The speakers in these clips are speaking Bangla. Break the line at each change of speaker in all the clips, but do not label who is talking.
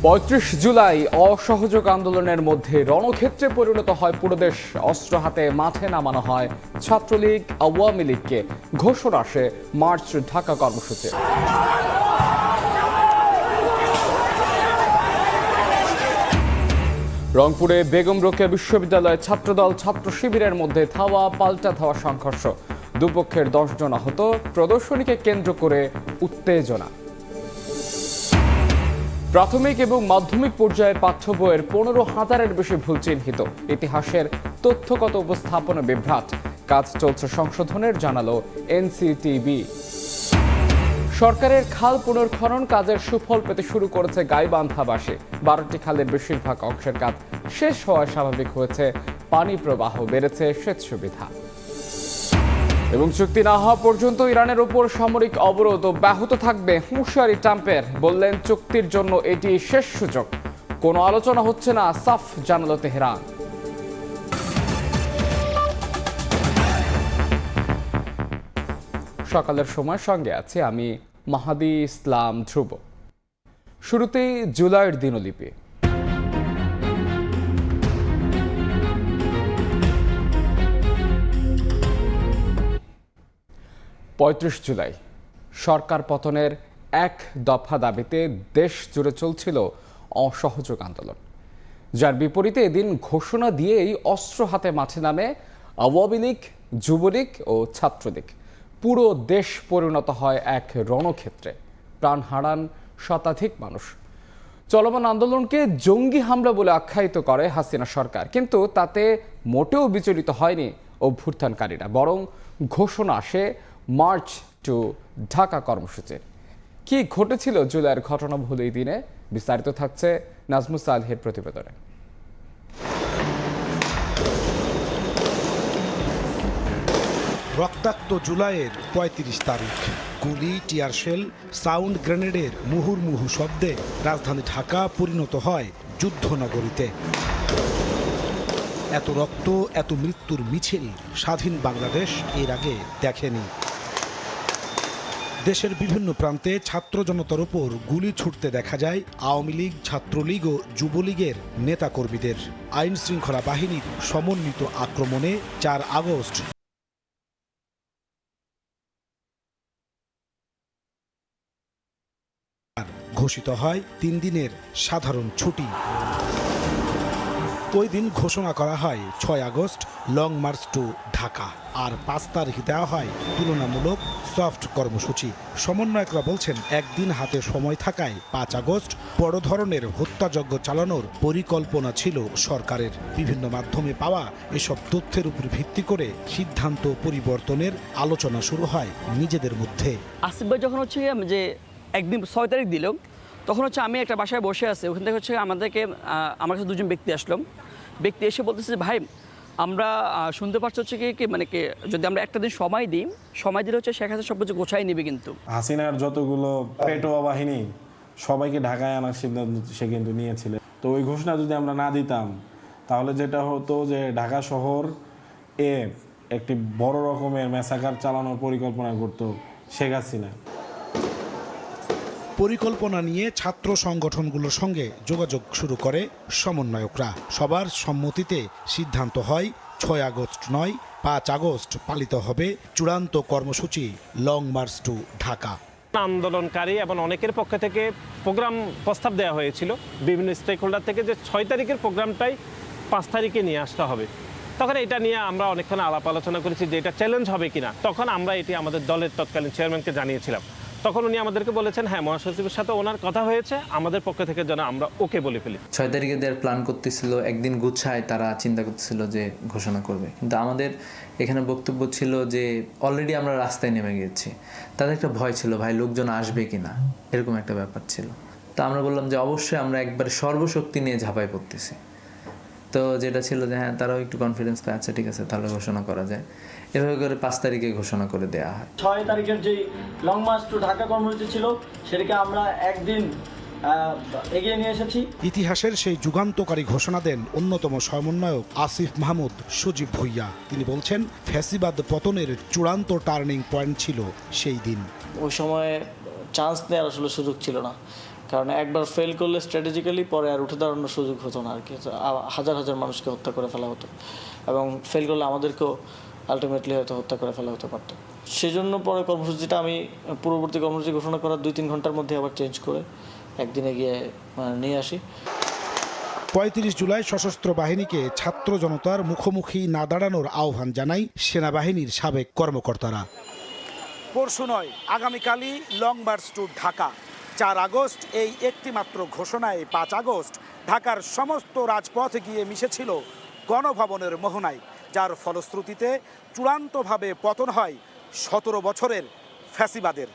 ৩৫ জুলাই অসহযোগ আন্দোলনের মধ্যে রণক্ষেত্রে পরিণত হয় পুরো দেশ। অস্ত্র হাতে মাঠে নামানো হয় ছাত্রলীগ, আওয়ামী লীগকে। ঘোষণা আসে মার্চ ঢাকা কর্মসূচি। রংপুরে বেগম রোকেয়া বিশ্ববিদ্যালয়ে ছাত্রদল ছাত্র শিবিরের মধ্যে ধাওয়া পাল্টা ধাওয়া সংঘর্ষ। দুপক্ষের 10 জন আহত। প্রদর্শনীকে কেন্দ্র করে উত্তেজনা। প্রাথমিক এবং মাধ্যমিক পর্যায়ের পাঠ্য বইয়ের 15,000-এর বেশি ভুল চিহ্নিত। ইতিহাসের তথ্যগত উপস্থাপনা বিভ্রাট। কাজ চলছে সংশোধনের, জানালো এনসিটিবি। সরকারের খাল পুনর্খনন কাজের সুফল পেতে শুরু করেছে গাইবান্ধাবাসী। 12টি খালের বেশিরভাগ অংশের কাজ শেষ হওয়ায় স্বাভাবিক হয়েছে পানি প্রবাহ, বেড়েছে সেচ সুবিধা। এবং চুক্তি না হওয়া পর্যন্ত ইরানের উপর সামরিক অবরোধ ব্যাহত থাকবে, হুঁশিয়ারি ট্রাম্পের। বললেন চুক্তির জন্য এটি শেষ সুযোগ, কোনো আলোচনা হচ্ছে না, সাফ জানালো তেহরান। সকালের সময় সঙ্গে আছি আমি মাহাদি ইসলাম ধ্রুব। শুরুতেই জুলাইয়ের দিনলিপি। ৩৫ জুলাই সরকার পতনের এক দফা দাবিতে দেশ জুড়ে চলছিল অসহযোগ আন্দোলন, যার বিপরীতে এদিন ঘোষণা দিয়েই অস্ত্র হাতে মাঠে নামে আওয়ামী লীগ, যুবলীগ ও ছাত্রলীগ। পুরো দেশ পরিণত হয় এক রণক্ষেত্রে। প্রাণ হারান শতাধিক মানুষ। চলমান আন্দোলনকে জঙ্গি হামলা বলে আখ্যায়িত করে হাসিনা সরকার, কিন্তু তাতে মোটেও বিচলিত হয়নি অভ্যুত্থানকারীরা। বরং ঘোষণা আসে মার্চ টু ঢাকা কর্মসূচির। কি ঘটেছিল জুলাইয়ের ঘটনাবহুল এই দিনে? বিস্তারিত থাকছে নাজমুস সালেহের প্রতিবেদনে।
রক্তাক্ত জুলাইয়ের ৩৫ তারিখ। গুলি, টিয়ারশেল, সাউন্ড গ্রেনেডের মুহুর্মুহু শব্দে রাজধানী ঢাকা পরিণত হয় যুদ্ধনগরীতে। এত রক্ত, এত মৃত্যুর মিছিল স্বাধীন বাংলাদেশ এর আগে দেখেনি। দেশের বিভিন্ন প্রান্তে ছাত্র জনতার উপর গুলি ছুটতে দেখা যায় আওয়ামী লীগ, ছাত্রলীগ ও যুবলীগের নেতাকর্মীদের। আইন শৃঙ্খলা বাহিনীর সমন্বিত আক্রমণে 4 আগস্ট ঘোষিত হয় 3 দিনের সাধারণ ছুটি। ওই দিন ঘোষণা করা হয় 6 August long march to Dhaka, আর 5 তারিখ দেওয়া হয় তুলনামূলক সফট কর্মসূচি। সমন্বয়করা বলছেন, একদিন হাতে সময় থাকায় 5 আগস্ট বড় ধরনের হত্যাযজ্ঞ চালানোর পরিকল্পনা ছিল সরকারের। বিভিন্ন মাধ্যমে পাওয়া এসব তথ্যের উপর ভিত্তি করে সিদ্ধান্ত পরিবর্তনের আলোচনা শুরু হয় নিজেদের মধ্যে।
আসিফ ভাই যখন হচ্ছে যে একদিন 6 তারিখ দিল, তখন হচ্ছে আমি একটা বাসায় বসে আছি। ওখান থেকে হচ্ছে আমার কাছে 2জন ব্যক্তি আসলো। ব্যক্তি এসে বলতেছে যে ভাই, আমরা শুনতে পাচ্ছি হচ্ছে কি মানে কি যদি আমরা একটা দিন সময় দিই, সময় দিলে হচ্ছে শেখ হাসিনা সব কিছু গোছাই নেবে। কিন্তু
হাসিনার যতগুলো পেটোয়া বাহিনী সবাইকে ঢাকায় আনার সিদ্ধান্ত সে কিন্তু নিয়েছিল। তো ওই ঘোষণা যদি আমরা না দিতাম, তাহলে যেটা হতো যে ঢাকা শহর একটি বড় রকমের ম্যাসাকার চালানোর পরিকল্পনা করতো শেখ হাসিনা।
পরিকল্পনা নিয়ে ছাত্র সংগঠনগুলোর সঙ্গে যোগাযোগ শুরু করে সমন্বয়করা। সবার সম্মতিতে সিদ্ধান্ত হয় 6 আগস্ট নয়, 5 আগস্ট পালিত হবে চূড়ান্ত কর্মসূচি লং মার্চ টু ঢাকা।
আন্দোলনকারী এবং অনেকের পক্ষ থেকে প্রোগ্রাম প্রস্তাব দেওয়া হয়েছিল বিভিন্ন স্টেক হোল্ডার থেকে, যে 6 তারিখের প্রোগ্রামটাই 5 তারিখে নিয়ে আসতে হবে। তখন এটা নিয়ে আমরা অনেকক্ষণ আলাপ আলোচনা করেছি যে এটা চ্যালেঞ্জ হবে কিনা। তখন আমরা এটি আমাদের দলের তৎকালীন চেয়ারম্যানকে জানিয়েছিলাম। তখন উনি আমাদেরকে বলেছেন, হ্যাঁ, মহাসচিবের সাথে ওনার কথা হয়েছে, আমাদের পক্ষ থেকে যেন আমরা ওকে বলে ফেলি।
6 তারিখে দেওয়ার প্ল্যান করতেছিল, একদিন গুছায় তারা চিন্তা করতেছিল যে ঘোষণা করবে। কিন্তু আমাদের এখানে বক্তব্য ছিল যে অলরেডি আমরা রাস্তায় নেমে গেছি। তাদের একটা ভয় ছিল, ভাই লোকজন আসবে কিনা, এরকম একটা ব্যাপার ছিল। তো আমরা বললাম যে অবশ্যই আমরা একবার সর্বশক্তি নিয়ে ঝাঁপাই পড়তেছি। তো যেটা ছিল যে হ্যাঁ, তারাও একটু কনফিডেন্স পায়, আচ্ছা ঠিক আছে তাহলে ঘোষণা করা যায়। এভাবে করে 5 তারিখে ঘোষণা করে দেওয়া হয়।
6 তারিখের যে লং মার্চ টু ঢাকা কর্মসূচি ছিল, সেটাকে আমরা একদিন এগিয়ে নিয়ে এসেছি।
ইতিহাসের সেই যুগান্তকারী ঘোষণা দেন অন্যতম সমন্বয়ক আসিফ মাহমুদ সজীব ভুইয়া। তিনি বলছেন, ফ্যাসিবাদ পতনের চূড়ান্ত টার্নিং পয়েন্ট ছিল সেই দিন।
ওই সময় চান্স নেওয়ার আসলে সুযোগ ছিল না। কারণ একবার ফেল করলে স্ট্র্যাটেজিক্যালি পরে আর উঠে দাঁড়ানোর সুযোগ হতো না আর কি। হাজার হাজার মানুষকে হত্যা করে ফেলা হতো এবং ফেল করলে আমাদেরকেও আলটিমেটলি হয়তো হত্যা করে ফেলা হতে পারত। সেজন্য পরে কর্মসূচিটা আমি পূর্ববর্তী কর্মসূচি ঘোষণা করার 2-3 ঘন্টার মধ্যে আবার চেঞ্জ করে একদিনে গিয়ে নিয়ে আসি।
৩৫ জুলাই সশস্ত্র বাহিনীকে ছাত্র জনতার মুখোমুখি না দাঁড়ানোর আহ্বান জানায় সেনাবাহিনীর সাবেক কর্মকর্তারা। পরশু নয়, আগামীকালই long march to Dhaka. 4 August এই একটি মাত্র ঘোষণায় 5 আগস্ট ঢাকার সমস্ত রাজপথ গিয়ে মিশেছিল গণভবনের মোহনায়, যার ফলশ্রুতিতে চূড়ান্তভাবে পতন হয় 17 বছরের ফ্যাসিবাদের।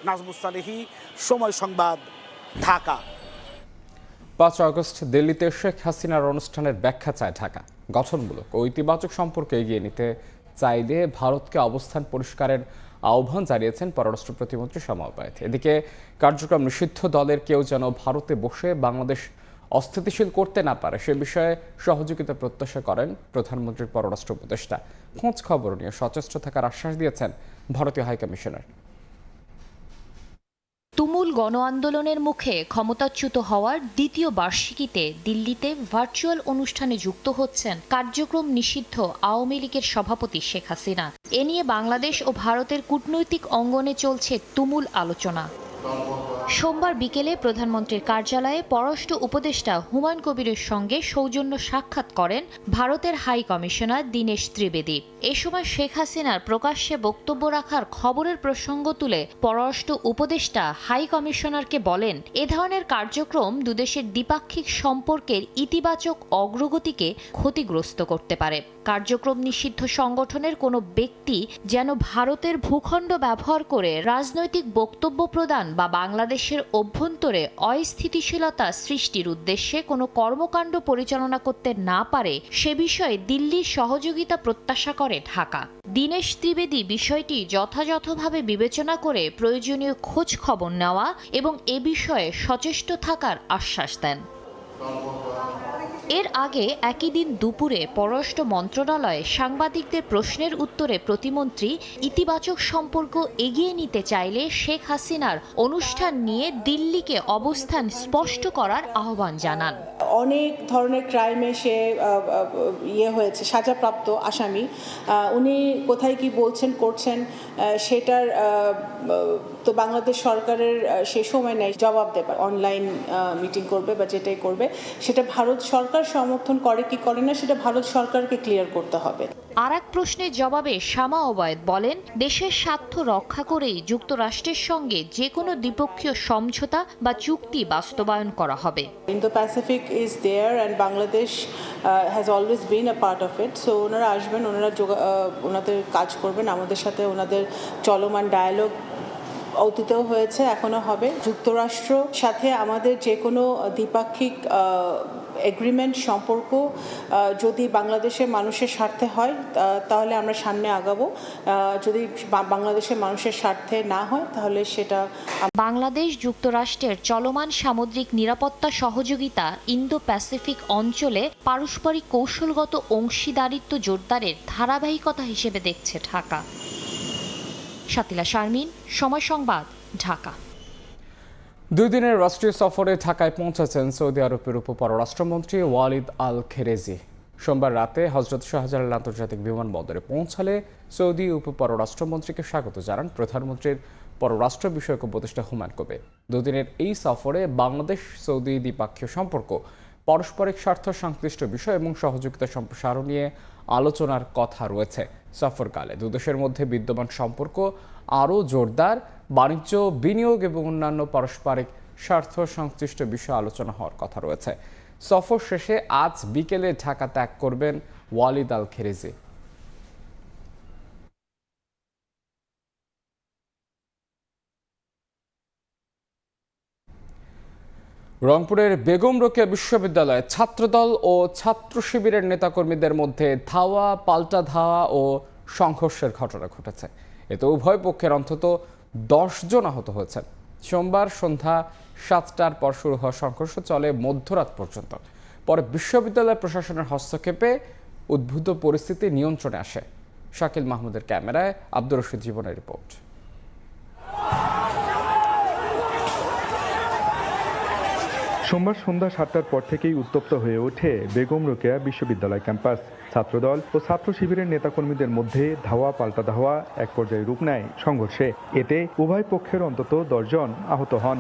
নাজমুস সালেহী, সময় সংবাদ, ঢাকা।
5 আগস্ট দিল্লিতে শেখ হাসিনার অনুষ্ঠানের ব্যাখ্যা চায় ঢাকা। গঠনমূলক ও ইতিবাচক সম্পর্ক এগিয়ে নিতে চাইলে ভারতকে অবস্থান পরিষ্কারের আহ্বান জানিয়েছেন পররাষ্ট্র প্রতিমন্ত্রী শামা ওবায়েদ। এদিকে কার্যক্রম নিষিদ্ধ দলের কেউ যেন ভারতে বসে বাংলাদেশ অস্থিতিশীল করতে না পারে সে বিষয়ে সহযোগিতা প্রত্যাশা করেন প্রধানমন্ত্রীর পররাষ্ট্র উপদেষ্টা। খোঁজ খবর নিয়ে সচেষ্ট থাকার আশ্বাস দিয়েছেন ভারতীয় হাইকমিশনার।
তুমুল গণ আন্দোলনের মুখে ক্ষমতাচ্যুত হওয়ার দ্বিতীয় বার্ষিকীতে দিল্লিতে ভার্চুয়াল অনুষ্ঠানে যুক্ত হচ্ছেন কার্যক্রম নিষিদ্ধ আওয়ামী লীগের সভাপতি শেখ হাসিনা। এ নিয়ে বাংলাদেশ ও ভারতের কূটনৈতিক অঙ্গনে চলছে তুমুল আলোচনা। সোমবার বিকেলে প্রধানমন্ত্রীর কার্যালয়ে পররাষ্ট্র উপদেষ্টা হুমায়ুন কবিরের সঙ্গে সৌজন্য সাক্ষাৎ করেন ভারতের হাই কমিশনার দীনেশ ত্রিবেদী। এ সময় শেখ হাসিনার প্রকাশ্যে বক্তব্য রাখার খবরের প্রসঙ্গ তুলে পররাষ্ট্র উপদেষ্টা হাই কমিশনারকে বলেন, এ ধরনের কার্যক্রম দুদেশের দ্বিপাক্ষিক সম্পর্কের ইতিবাচক অগ্রগতিকে ক্ষতিগ্রস্ত করতে পারে। কার্যক্রম নিষিদ্ধ সংগঠনের কোনো ব্যক্তি যেন ভারতের ভূখণ্ড ব্যবহার করে রাজনৈতিক বক্তব্য প্রদান বা বাংলাদেশের অভ্যন্তরে অস্থিতিশীলতা সৃষ্টির উদ্দেশ্যে কোনো কর্মকাণ্ড পরিচালনা করতে না পারে সে বিষয়ে দিল্লির সহযোগিতা প্রত্যাশা করে ঢাকা। দীনেশ ত্রিবেদী বিষয়টি যথাযথভাবে বিবেচনা করে প্রয়োজনীয় খোঁজ খবর নেওয়া এবং এ বিষয়ে সচেষ্ট থাকার আশ্বাস দেন। এর আগে একই দিন দুপুরে পররাষ্ট্র মন্ত্রণালয়ে সাংবাদিকদের প্রশ্নের উত্তরে প্রতিমন্ত্রী ইতিবাচক সম্পর্ক এগিয়ে নিতে চাইলে শেখ হাসিনার অনুষ্ঠান নিয়ে দিল্লিকে অবস্থান স্পষ্ট করার আহ্বান জানান।
অনেক ধরনের ক্রাইমে সে হয়েছে, সাজাপ্রাপ্ত আসামি। উনি কোথায় কি বলছেন করছেন সেটার তো বাংলাদেশ সরকারের সে সময় নেই জবাব দেবার। অনলাইন মিটিং করবে বা যেটাই করবে সেটা ভারত সরকার সমর্থন করে কি করে না সেটা ভারত সরকারকে ক্লিয়ার করতে হবে।
আর এক প্রশ্নের জবাবে শামা ওবায়েদ বলেন, দেশের স্বার্থ রক্ষা করেই যুক্তরাষ্ট্রের সঙ্গে যে কোনো দ্বিপক্ষীয় সমঝোতা বা চুক্তি বাস্তবায়ন করা হবে।
Indo-Pacific is there and Bangladesh has always been a part of it. So ওনারা আসবেন, ওনাদের কাজ করবেন আমাদের সাথে। ওনাদের চলমান ডায়ালগ অতীতেও হয়েছে, এখনো হবে। যুক্তরাষ্ট্র সাথে আমাদের যে কোনো দ্বিপাক্ষিক এগ্রিমেন্ট সম্পর্ক যদি বাংলাদেশের মানুষের স্বার্থে হয় তাহলে আমরা সামনে আগাবো। যদি বাংলাদেশের মানুষের স্বার্থে না হয় তাহলে সেটা।
বাংলাদেশ যুক্তরাষ্ট্রের চলমান সামুদ্রিক নিরাপত্তা সহযোগিতা ইন্দো প্যাসিফিক অঞ্চলে পারস্পরিক কৌশলগত অংশীদারিত্ব জোরদারের ধারাবাহিকতা হিসেবে দেখছে ঢাকা। শাতিলা শারমিন, সময় সংবাদ, ঢাকা।
2 দিনের রাষ্ট্রীয় সফরে ঢাকায় পৌঁছেছেন সৌদি আরবের উপপররাষ্ট্রমন্ত্রী ওয়ালিদ আল খেরেজি। সোমবার রাতে হজরত শাহজালাল আন্তর্জাতিক বিমানবন্দরে পৌঁছালে সৌদি উপপররাষ্ট্রমন্ত্রীকে স্বাগত জানান প্রধানমন্ত্রীর পররাষ্ট্র বিষয়ক উপদেষ্টা হুমায়ুন কবির। 2 দিনের এই সফরে বাংলাদেশ সৌদি দ্বিপাক্ষীয় সম্পর্ক, পারস্পরিক স্বার্থ সংশ্লিষ্ট বিষয় এবং সহযোগিতা সম্প্রসারণ নিয়ে আলোচনার কথা রয়েছে। সফরকালে দুদেশের মধ্যে বিদ্যমান সম্পর্ক আরও জোরদার, বাণিজ্য, বিনিয়োগ এবং অন্যান্য পারস্পরিক স্বার্থ সংশ্লিষ্ট বিষয়ে আলোচনা হওয়ার কথা রয়েছে। সফর শেষে আজ বিকেলে ঢাকা ত্যাগ করবেন ওয়ালিদ আল খেরেজি। রংপুরের বেগম রোকেয়া বিশ্ববিদ্যালয়ে ছাত্রদল ও ছাত্র শিবিরের নেতাকর্মীদের মধ্যে ধাওয়া, পাল্টা ধাওয়া ও সংঘর্ষের ঘটনা ঘটেছে। এতে উভয় পক্ষের অন্তত 10 জন আহত হয়েছেন। সোমবার সন্ধ্যা 7টার পর শুরু হওয়া সংঘর্ষ চলে মধ্যরাত পর্যন্ত। পরে বিশ্ববিদ্যালয় প্রশাসনের হস্তক্ষেপে উদ্ভূত পরিস্থিতি নিয়ন্ত্রণে আসে। শাকিল মাহমুদের ক্যামেরায় আব্দুর রশিদ জীবনের রিপোর্ট।
সোমবার সন্ধ্যা 7টার পর থেকেই উত্তপ্ত হয়ে ওঠে বেগম রোকেয়া বিশ্ববিদ্যালয় ক্যাম্পাস। ছাত্রদল ও ছাত্র শিবিরের নেতাকর্মীদের মধ্যে ধাওয়া পাল্টা ধাওয়া এক পর্যায়ে রূপ নেয় সংঘর্ষে। এতে উভয় পক্ষের অন্তত 10 জন আহত হন।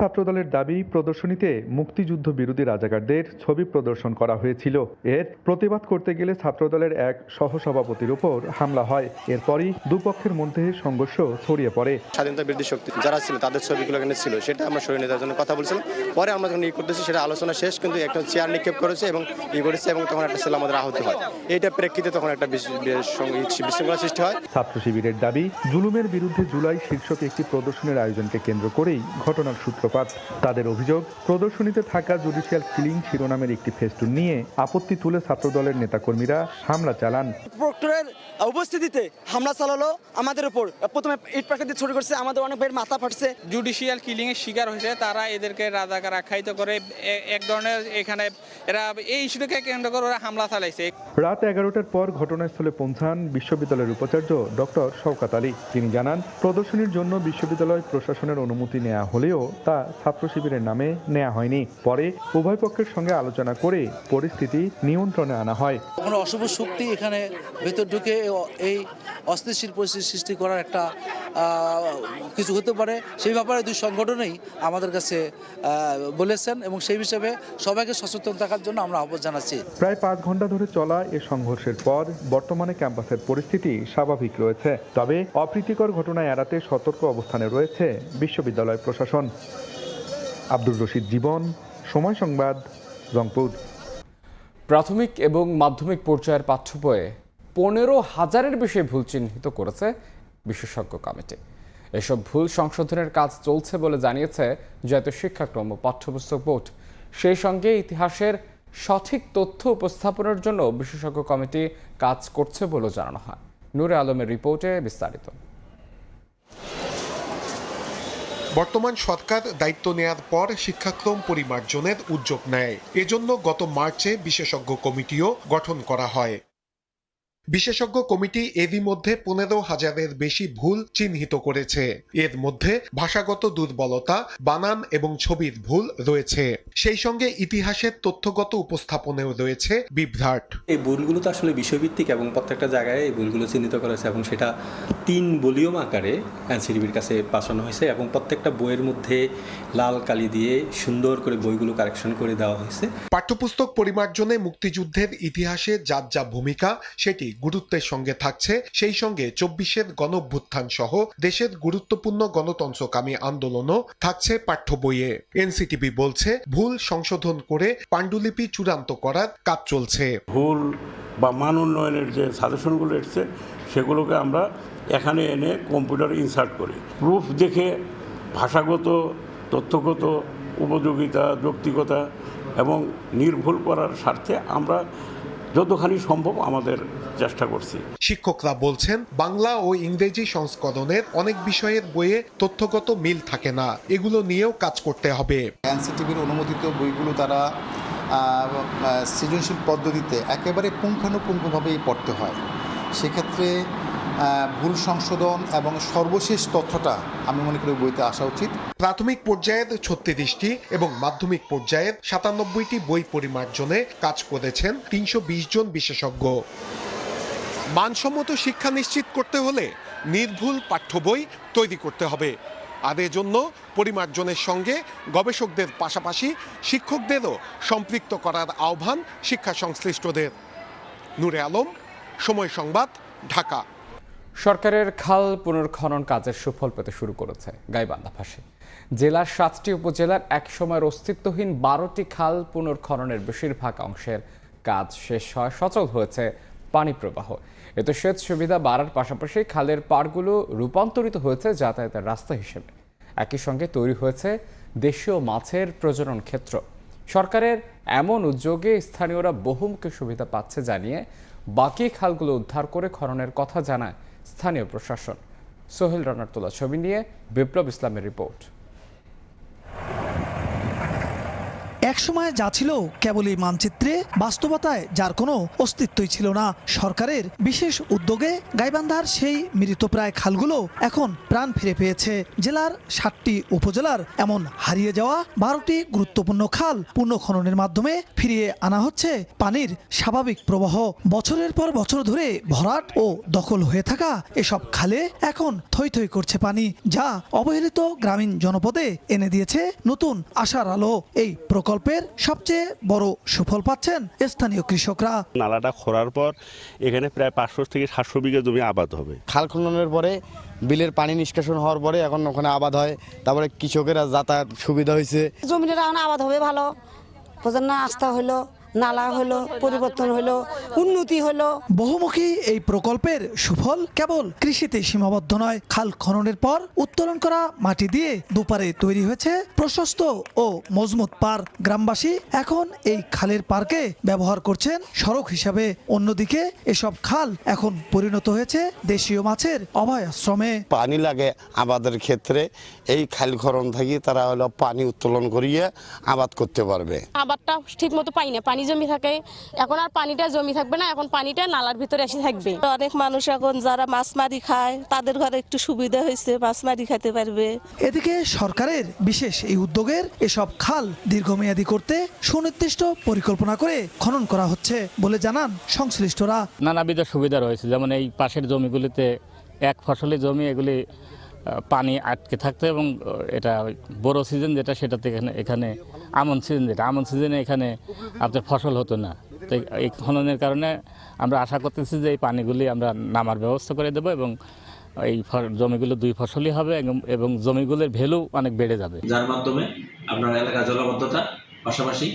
ছাত্রদলের দাবি, প্রদর্শনীতে মুক্তিযুদ্ধ বিরোধী রাজাকারদের ছবি প্রদর্শন করা হয়েছিল। এর প্রতিবাদ করতে গেলে ছাত্রদলের এক সহসভাপতির উপর হামলা হয়। এরপরই দুপক্ষের মধ্যে সংঘর্ষ ছড়িয়ে পড়ে।
স্বাধীনতা বিরোধী শক্তি যারা ছিল তাদের ছবিগুলো এখানে ছিল, সেটা আমরা সরিয়ে নেওয়ার জন্য কথা বলছিলাম। পরে আমরা যখন করতেছি সেটা আলোচনা শেষ, কিন্তু একটা চেয়ার নিক্ষেপ করেছে এবং করেছে, এবং তখন একটা ছেলে আমাদের আহত হয়। এইটা প্রেক্ষিতে তখন একটা বিশৃঙ্খলা সৃষ্টি হয়।
ছাত্র শিবিরের দাবি, জুলুমের বিরুদ্ধে জুলাই শীর্ষক একটি প্রদর্শনীর আয়োজনকে কেন্দ্র করেই ঘটনার সূত্রপাত। তাদের অভিযোগ, প্রদর্শনীতে থাকা জুডিশিয়াল কিলিং শিরোনামের একটি ফেস্টুন নিয়ে আপত্তি তুলে ছাত্রদলের নেতাকর্মীরা হামলা চালান।
প্রক্টরের উপস্থিতিতে হামলা চালালো আমাদের উপর। প্রথমে ইট পাটকেল দিয়ে ছুরি করছে, আমাদের অনেক ভাইয়ের মাথা ফাটছে।
জুডিশিয়াল কিলিং এর শিকার হয়েছে তারা, এদেরকে রাজাকার আখ্যায়িত করে এক ধরনের এখানে এরা এই ইস্যুটাকে কেন্দ্র করে ওরা হামলা চালাইছে।
রাত 11টার পর ঘটনাস্থলে পৌঁছান বিশ্ববিদ্যালয়ের উপাচার্য ডক্টর শওকত আলী। তিনি জানান, প্রদর্শনীর জন্য বিশ্ববিদ্যালয় প্রশাসনের অনুমতি নেওয়া হলেও তা ছাত্র শিবিরের নামে নেওয়া হয়নি। পরে উভয় পক্ষের সঙ্গে আলোচনা করে পরিস্থিতি নিয়ন্ত্রণে আনা হয়।
কোনো অশুভ শক্তি এখানে ভেতর ঢুকে এই অস্থিতিশীল পরিস্থিতি সৃষ্টি করার একটা কিছু হতে পারে, সেই ব্যাপারে দুই সংগঠনেই আমাদের কাছে বলেছেন এবং সেই হিসেবে সবাইকে সচেতন থাকার জন্য আমরা আহ্বান জানাচ্ছি।
প্রায় 5 ঘন্টা ধরে চলা এ সংঘর্ষের পর বর্তমানে ক্যাম্পাসের পরিস্থিতি স্বাভাবিক রয়েছে। তবে অপ্রীতিকর ঘটনা এড়াতে সতর্ক অবস্থানে রয়েছে বিশ্ববিদ্যালয় প্রশাসন। আব্দুর রশিদ জীবন, সময় সংবাদ, রংপুর।
প্রাথমিক এবং মাধ্যমিক পর্যায়ের পাঠ্য বইয়ে 15,000-এর বেশি ভুল চিহ্নিত করেছে বিশেষজ্ঞ কমিটি। এসব ভুল সংশোধনের কাজ চলছে বলে জানিয়েছে জাতীয় শিক্ষাক্রম ও পাঠ্যপুস্তক বোর্ড। সেই সঙ্গে ইতিহাসের সঠিক তথ্য উপস্থাপনের জন্য বিশেষজ্ঞ কমিটি কাজ করছে বলে জানানো হয়। নূরে আলমের রিপোর্টে বিস্তারিত।
বর্তমান সরকার দায়িত্ব নেয়ার পর শিক্ষাক্রম পরিমার্জনের উদ্যোগ নেয়। এজন্য গত মার্চে বিশেষজ্ঞ কমিটিও গঠন করা হয়। বিশেষজ্ঞ কমিটি এরই মধ্যে 15,000-এর বেশি ভুল চিহ্নিত করেছে। এর মধ্যে ভাষাগত দুর্বলতা, বানান এবং ছবির ভুল রয়েছে। সেই সঙ্গে ইতিহাসের তথ্যগত উপস্থাপনেও রয়েছে বিভ্রাট।
এই ভুলগুলো তো আসলে বিষয়ভিত্তিক এবং প্রত্যেকটা জায়গায় এই ভুলগুলো চিহ্নিত করেছে এবং সেটা 3 ভলিউম আকারে এনসিটিবির কাছে পাঠানো হয়েছে এবং প্রত্যেকটা বইয়ের মধ্যে লাল কালি দিয়ে সুন্দর করে বইগুলো কারেকশন করে দেওয়া হয়েছে।
পাঠ্যপুস্তক পরিমার্জনে মুক্তিযুদ্ধের ইতিহাসে যার যা ভূমিকা সেটি গুরুত্বের সঙ্গে থাকছে। সেই সঙ্গে 24-এর গণঅভ্যুত্থান সহ দেশের গুরুত্বপূর্ণ গণতন্ত্রকামী আন্দোলনও থাকছে পাঠ্য বইয়ে। এনসিটিবি বলছে, ভুল সংশোধন করে পাণ্ডুলিপি চূড়ান্ত করার কাজ চলছে।
ভুল বা মান উন্নয়নের যে সাজেশনগুলো এসছে সেগুলোকে আমরা এখানে এনে কম্পিউটারে ইনসার্ট করি। প্রুফ দেখে ভাষাগত, তথ্যগত উপযোগিতা, যৌক্তিকতা এবং নির্ভুল করার স্বার্থে আমরা যতখানি সম্ভব আমাদের চেষ্টা করছি।
শিক্ষকরা বলছেন, বাংলা ও ইংরেজি সংস্করণের অনেক বিষয়ের বইয়ে তথ্যগত মিল থাকে না, এগুলো নিয়েও কাজ করতে হবে।
এনসিটিবির অনুমোদিত বইগুলো তারা সৃজনশীল পদ্ধতিতে একেবারে পুঙ্খানুপুঙ্খভাবেই পড়তে হয়। সেক্ষেত্রে ভুল সংশোধন এবং সর্বশেষ তথ্যটা আমি মনে করি বইতে আসা উচিত।
প্রাথমিক পর্যায়ের 36টি এবং মাধ্যমিক পর্যায়ের 97টি বই পরিমার্জনে কাজ করেছেন 320 জন বিশেষজ্ঞ। মানসম্মত শিক্ষা নিশ্চিত করতে হলে নির্ভুল পাঠ্য বই তৈরি করতে হবে। আর এজন্য পরিমার্জনের সঙ্গে গবেষকদের পাশাপাশি শিক্ষকদেরও সম্পৃক্ত করার আহ্বান শিক্ষা সংশ্লিষ্টদের। নূরে আলম, সময় সংবাদ, ঢাকা।
সরকারের খাল পুনর্খনন কাজের সুফল পেতে শুরু করেছে গাইবান্ধা ফাঁসি। জেলার 7টি উপজেলার এক সময়ের অস্তিত্বহীন 12টি খাল পুনর্খননের বেশিরভাগ অংশের কাজ শেষ হয়, সচল হয়েছে পানি প্রবাহ। এতে সেচ সুবিধা বাড়ার পাশাপাশি খালের পাড়গুলো রূপান্তরিত হয়েছে যাতায়াতের রাস্তা হিসেবে। একই সঙ্গে তৈরি হয়েছে দেশীয় মাছের প্রজনন ক্ষেত্র। সরকারের এমন উদ্যোগে স্থানীয়রা বহুমুখী সুবিধা পাচ্ছে জানিয়ে বাকি খালগুলো উদ্ধার করে খননের কথা জানায় স্থানীয় প্রশাসন। সোহেল রানার তোলা ছবি নিয়ে বিপ্লব ইসলামের রিপোর্ট।
একসময় যা ছিল কেবলই মানচিত্রে, বাস্তবতায় যার কোনো অস্তিত্বই ছিল না। সরকারের বিশেষ উদ্যোগে গাইবান্ধার সেই মৃতপ্রায় খালগুলো এখন প্রাণ ফিরে পেয়েছে। জেলার 7টি উপজেলার এমন হারিয়ে যাওয়া 12টি গুরুত্বপূর্ণ খাল পুনঃখননের মাধ্যমে ফিরিয়ে আনা হচ্ছে পানির স্বাভাবিক প্রবাহ। বছরের পর বছর ধরে ভরাট ও দখল হয়ে থাকা এসব খালে এখন থই থই করছে পানি, যা অবহেলিত গ্রামীণ জনপদে এনে দিয়েছে নতুন আশার আলো। এই প্রকল্পের সবচেয়ে বড় সুফল পাচ্ছেন স্থানীয় কৃষকরা।
নালাটা খোঁড়ার পর এখানে প্রায় 500 থেকে 700 বিঘা জমি আবাদ হবে।
খাল খননের পরে বিলের পানি নিষ্কাশন হওয়ার পরে এখন ওখানে আবাদ হয়, তারপরে কৃষকেরা যাতায়াত সুবিধা হয়েছে।
জমিটা এখন আবাদ হবে ভালো, প্রজন্ম আস্থা হলো, নালা হলো, পরিবর্তন হলো, উন্নতি হলো।
বহুমুখী এই প্রকল্পের সুফল কেবল কৃষিতে সীমাবদ্ধ নয়। খাল খননের পর উত্তোলন করা মাটি দিয়ে দুপারে তৈরি হয়েছে প্রশস্ত ও মজবুত পার। গ্রামবাসী এখন এই খালের পার্কে ব্যবহার করছেন সড়ক হিসাবে। অন্যদিকে এসব খাল এখন পরিণত হয়েছে দেশীয় মাছের অভয় আশ্রমে।
পানি লাগে আবাদের ক্ষেত্রে, এই খাল খনন থেকে তারা হলো পানি উত্তোলন করিয়ে আবাদ করতে পারবে।
আবাদটা ঠিক মতো পাই না, পানি জমি থাকে, এখন আর পানিটা জমি থাকবে না, এখন পানিটা নালার ভিতরে এসে থাকবে।
অনেক মানুষ এখন যারা মাছ মারি খায় তাদের ঘরে একটু সুবিধা হয়েছে, মাছ মারি খেতে পারবে।
এদিকে সরকারের বিশেষ এই উদ্যোগের এসব খাল দীর্ঘমেয়াদী করতে সুনির্দিষ্ট পরিকল্পনা করে খনন করা হচ্ছে বলে জানান সংশ্লিষ্টরা।
নানাবিধ সুবিধা রয়েছে, যেমন এই পাশের জমিগুলিতে এক ফসলি জমি, এগুলি পানি আটকে থাকতো এবং এটা বড় সিজন যেটা, সেটাতে এখানে আমন সিজনে এখানে আপনার ফসল হতো না। তো এই খননের কারণে আমরা আশা করতেছি যে এই পানিগুলি আমরা নামার ব্যবস্থা করে দেবো এবং এই জমিগুলো 2 ফসলই হবে এবং জমিগুলোর ভ্যালু অনেক বেড়ে যাবে,
যার মাধ্যমে আপনার এলাকা জলাবদ্ধতা, পাশাপাশি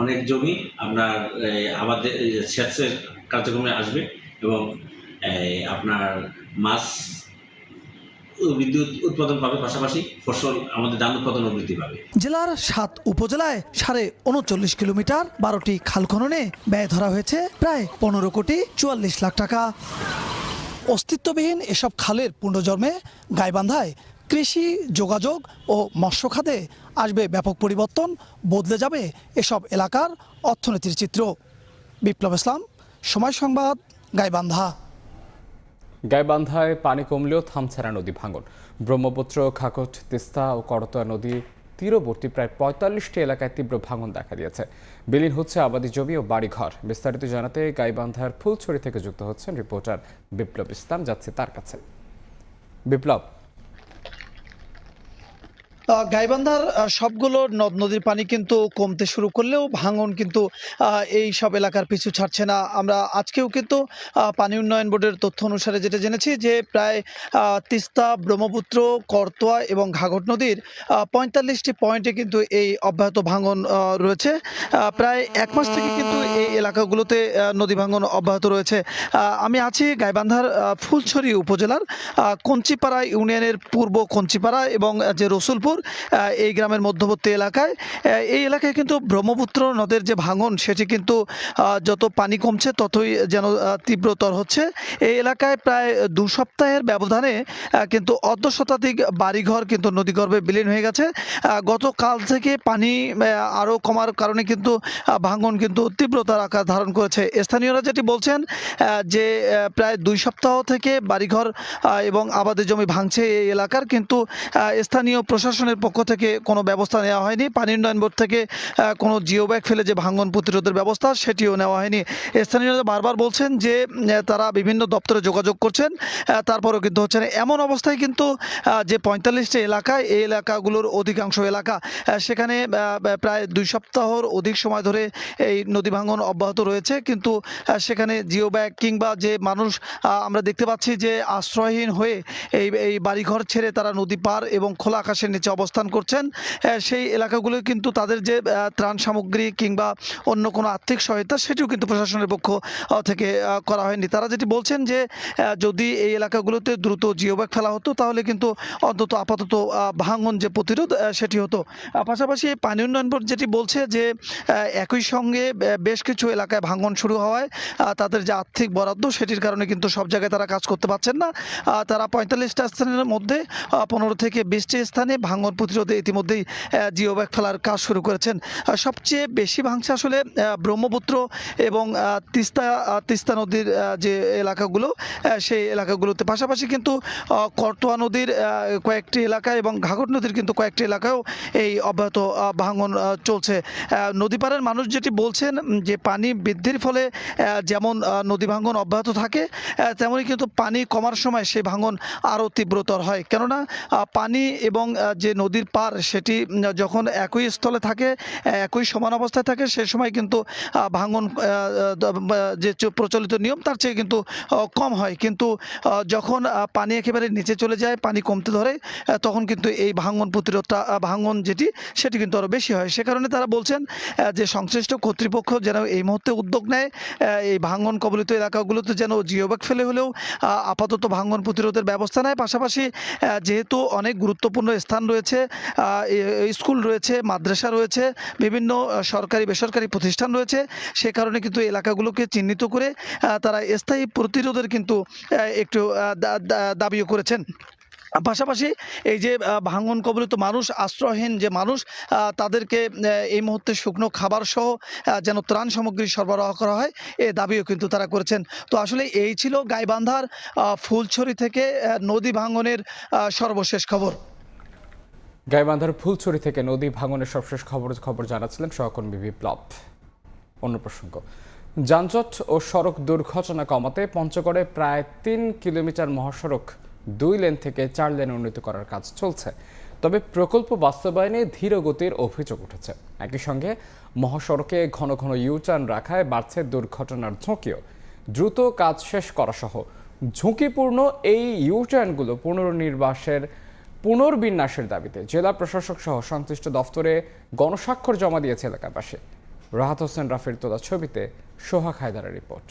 অনেক জমি আপনার আমাদের সেচের কার্যক্রমে আসবে এবং আপনার মাছ বিদ্যুৎ উৎপাদন পাবে, পাশাপাশি ফসল আমাদের ধান উৎপাদন বৃদ্ধি পাবে।
জেলার 7 উপজেলায় 39.5 কিলোমিটার 12টি খাল খননে ব্যয় ধরা হয়েছে প্রায় 15 কোটি 44 লাখ টাকা। অস্তিত্ববিহীন এসব খালের পুনর্জন্মে গাইবান্ধায় কৃষি, যোগাযোগ ও মৎস্য খাতে আসবে ব্যাপক পরিবর্তন, বদলে যাবে এসব এলাকার অর্থনীতির চিত্র। বিপ্লব ইসলাম, সময় সংবাদ, গাইবান্ধা।
গাইবান্ধায় পানি কমলেও থামছে না নদী ভাঙন। ব্রহ্মপুত্র, খাকট, তিস্তা ও করতোয়া নদী তীরবর্তী প্রায় 45টি এলাকায় তীব্র ভাঙন দেখা দিয়েছে। বিলীন হচ্ছে আবাদি জমি ও বাড়িঘর। বিস্তারিত জানাতে গাইবান্ধার ফুলছড়ি থেকে যুক্ত হচ্ছেন রিপোর্টার বিপ্লব ইসলাম, যাচ্ছে তার কাছে। বিপ্লব,
গাইবান্ধার সবগুলো নদ নদীর পানি কিন্তু কমতে শুরু করলেও ভাঙন কিন্তু এই সব এলাকার পিছু ছাড়ছে না। আমরা আজকেও কিন্তু পানি উন্নয়ন বোর্ডের তথ্য অনুসারে যেটা জেনেছি যে প্রায় তিস্তা, ব্রহ্মপুত্র, করতোয়া এবং ঘাঘট নদীর 45টি পয়েন্টে কিন্তু এই অব্যাহত ভাঙন রয়েছে। প্রায় 1 মাস থেকে কিন্তু এই এলাকাগুলোতে নদী ভাঙন অব্যাহত রয়েছে। আমি আছি গাইবান্ধার ফুলছড়ি উপজেলার কঞ্চিপাড়া ইউনিয়নের পূর্ব কঞ্চিপাড়া এবং যে রসুলপুর এই গ্রামের মধ্যবর্তী এলাকায়। এই এলাকায় কিন্তু ব্রহ্মপুত্র নদের যে ভাঙন সেটি কিন্তু যত পানি কমছে ততই যেন তীব্রতর হচ্ছে। এই এলাকায় প্রায় 2 সপ্তাহের ব্যবধানে কিন্তু অর্ধশতাধিক বাড়িঘর কিন্তু নদীগর্ভে বিলীন হয়ে গেছে। গতকাল থেকে পানি আরও কমার কারণে কিন্তু ভাঙন কিন্তু তীব্রতার আকার ধারণ করেছে। স্থানীয়রা যেটি বলছেন যে প্রায় 2 সপ্তাহ থেকে বাড়িঘর এবং আবাদি জমি ভাঙছে এই এলাকার, কিন্তু স্থানীয় প্রশাসনের পক্ষ থেকে কোনো ব্যবস্থা নেওয়া হয়নি। পানি উন্নয়ন বোর্ড থেকে কোনো জিও ব্যাগ ফেলে যে ভাঙন প্রতিরোধের ব্যবস্থা সেটিও নেওয়া হয়নি। স্থানীয়রা বারবার বলছেন যে তারা বিভিন্ন দপ্তরে যোগাযোগ করছেন, তারপরেও কিন্তু হচ্ছে না। এমন অবস্থায় কিন্তু যে 45টি এলাকায়, এই এলাকাগুলোর অধিকাংশ এলাকা সেখানে প্রায় 2 সপ্তাহর অধিক সময় ধরে এই নদী ভাঙন অব্যাহত রয়েছে, কিন্তু সেখানে জিও ব্যাগ কিংবা যে মানুষ আমরা দেখতে পাচ্ছি যে আশ্রয়হীন হয়ে এই বাড়িঘর ছেড়ে তারা নদী পার এবং খোলা আকাশের নিচে অবস্থান করছেন। সেই এলাকাগুলো কিন্তু তাদের যে ত্রাণ সামগ্রী কিংবা অন্য কোনো আর্থিক সহায়তা সেটিও কিন্তু প্রশাসনের পক্ষ থেকে করা হয়নি। তারা যেটি বলছেন যে যদি এই এলাকাগুলোতে দ্রুত জিও ব্যাগ ফেলা হতো তাহলে কিন্তু অন্তত আপাতত ভাঙন যে প্রতিরোধ সেটি হতো। পাশাপাশি পানি উন্নয়ন বোর্ড যেটি বলছে যে একই সঙ্গে বেশ কিছু এলাকায় ভাঙন শুরু হওয়ায় তাদের যে আর্থিক বরাদ্দ সেটির কারণে কিন্তু সব জায়গায় তারা কাজ করতে পারছেন না। তারা 45টা স্থানের মধ্যে 15 থেকে 20টি স্থানে ভাঙন ভাঙন প্রতিরোধে ইতিমধ্যেই জিও ব্যাগ ফেলার কাজ শুরু করেছেন। সবচেয়ে বেশি ভাঙছে আসলে ব্রহ্মপুত্র এবং তিস্তা নদীর যে এলাকাগুলো সেই এলাকাগুলোতে, পাশাপাশি কিন্তু করতোয়া নদীর কয়েকটি এলাকা এবং ঘাঘর নদীর কিন্তু কয়েকটি এলাকায়ও এই অব্যাহত ভাঙন চলছে। নদীপাড়ের মানুষ যেটি বলছেন যে পানি বৃদ্ধির ফলে যেমন নদী ভাঙন অব্যাহত থাকে তেমনই কিন্তু পানি কমার সময় সেই ভাঙন আরও তীব্রতর হয়, কেননা পানি এবং যে নদীর পার সেটি যখন একই স্থলে থাকে, একই সমান অবস্থায় থাকে, সে সময় কিন্তু ভাঙন যে প্রচলিত নিয়ম তার চেয়ে কিন্তু কম হয়। কিন্তু যখন পানি একেবারে নিচে চলে যায়, পানি কমতে ধরে, তখন কিন্তু এই ভাঙন প্রতিরোধটা ভাঙন সেটি কিন্তু আরও বেশি হয়। সে কারণে তারা বলছেন যে সংশ্লিষ্ট কর্তৃপক্ষ যেন এই মুহূর্তে উদ্যোগ নেয়, এই ভাঙন কবলিত এলাকাগুলোতে যেন জিও ব্যাগ ফেলে হলেও আপাতত ভাঙন প্রতিরোধের ব্যবস্থা নেয়। পাশাপাশি যেহেতু অনেক গুরুত্বপূর্ণ স্থান রয়েছে, স্কুল রয়েছে, মাদ্রাসা রয়েছে, বিভিন্ন সরকারি বেসরকারি প্রতিষ্ঠান রয়েছে, সে কারণে কিন্তু এলাকাগুলোকে চিহ্নিত করে তারা স্থায়ী প্রতিরোধের কিন্তু একটু দাবিও করেছেন। পাশাপাশি এই যে ভাঙন কবলিত মানুষ, আশ্রয়হীন যে মানুষ, তাদেরকে এই মুহূর্তে শুকনো খাবার সহ যেন ত্রাণ সামগ্রী সরবরাহ করা হয়, এ দাবিও কিন্তু তারা করেছেন। তো আসলে এই ছিল গাইবান্ধার ফুলছড়ি থেকে নদী ভাঙনের সর্বশেষ খবর।
গাইবান্ধার ফুলছড়ি থেকে নদী ভাঙনের সবশেষ খবর জানাচ্ছিলেন সহকর্মী বিপ্লব। অন্য প্রসঙ্গ, যানজট ও সড়ক দুর্ঘটনা কমাতে পঞ্চগড়ে প্রায় 3 কিলোমিটার মহাসড়ক 2 লেন থেকে 4 লেনে উন্নীত করার কাজ চলছে। তবে প্রকল্প বাস্তবায়নে ধীর গতির অভিযোগ উঠেছে। একই সঙ্গে মহাসড়কে ঘন ঘন ইউটার্ন রাখায় বাড়ছে দুর্ঘটনার ঝুঁকিও। দ্রুত কাজ শেষ করা সহ ঝুঁকিপূর্ণ এই ইউটার্নগুলো পুনর্বিন্যাসের দাবিতে জেলা প্রশাসক সহ সংশ্লিষ্ট দফতরে গণস্বাক্ষর জমা দিয়েছে এলাকাবাসী। রাহাত হোসেন রাফির তোলা ছবিতে সোহাগ হায়দারের রিপোর্ট।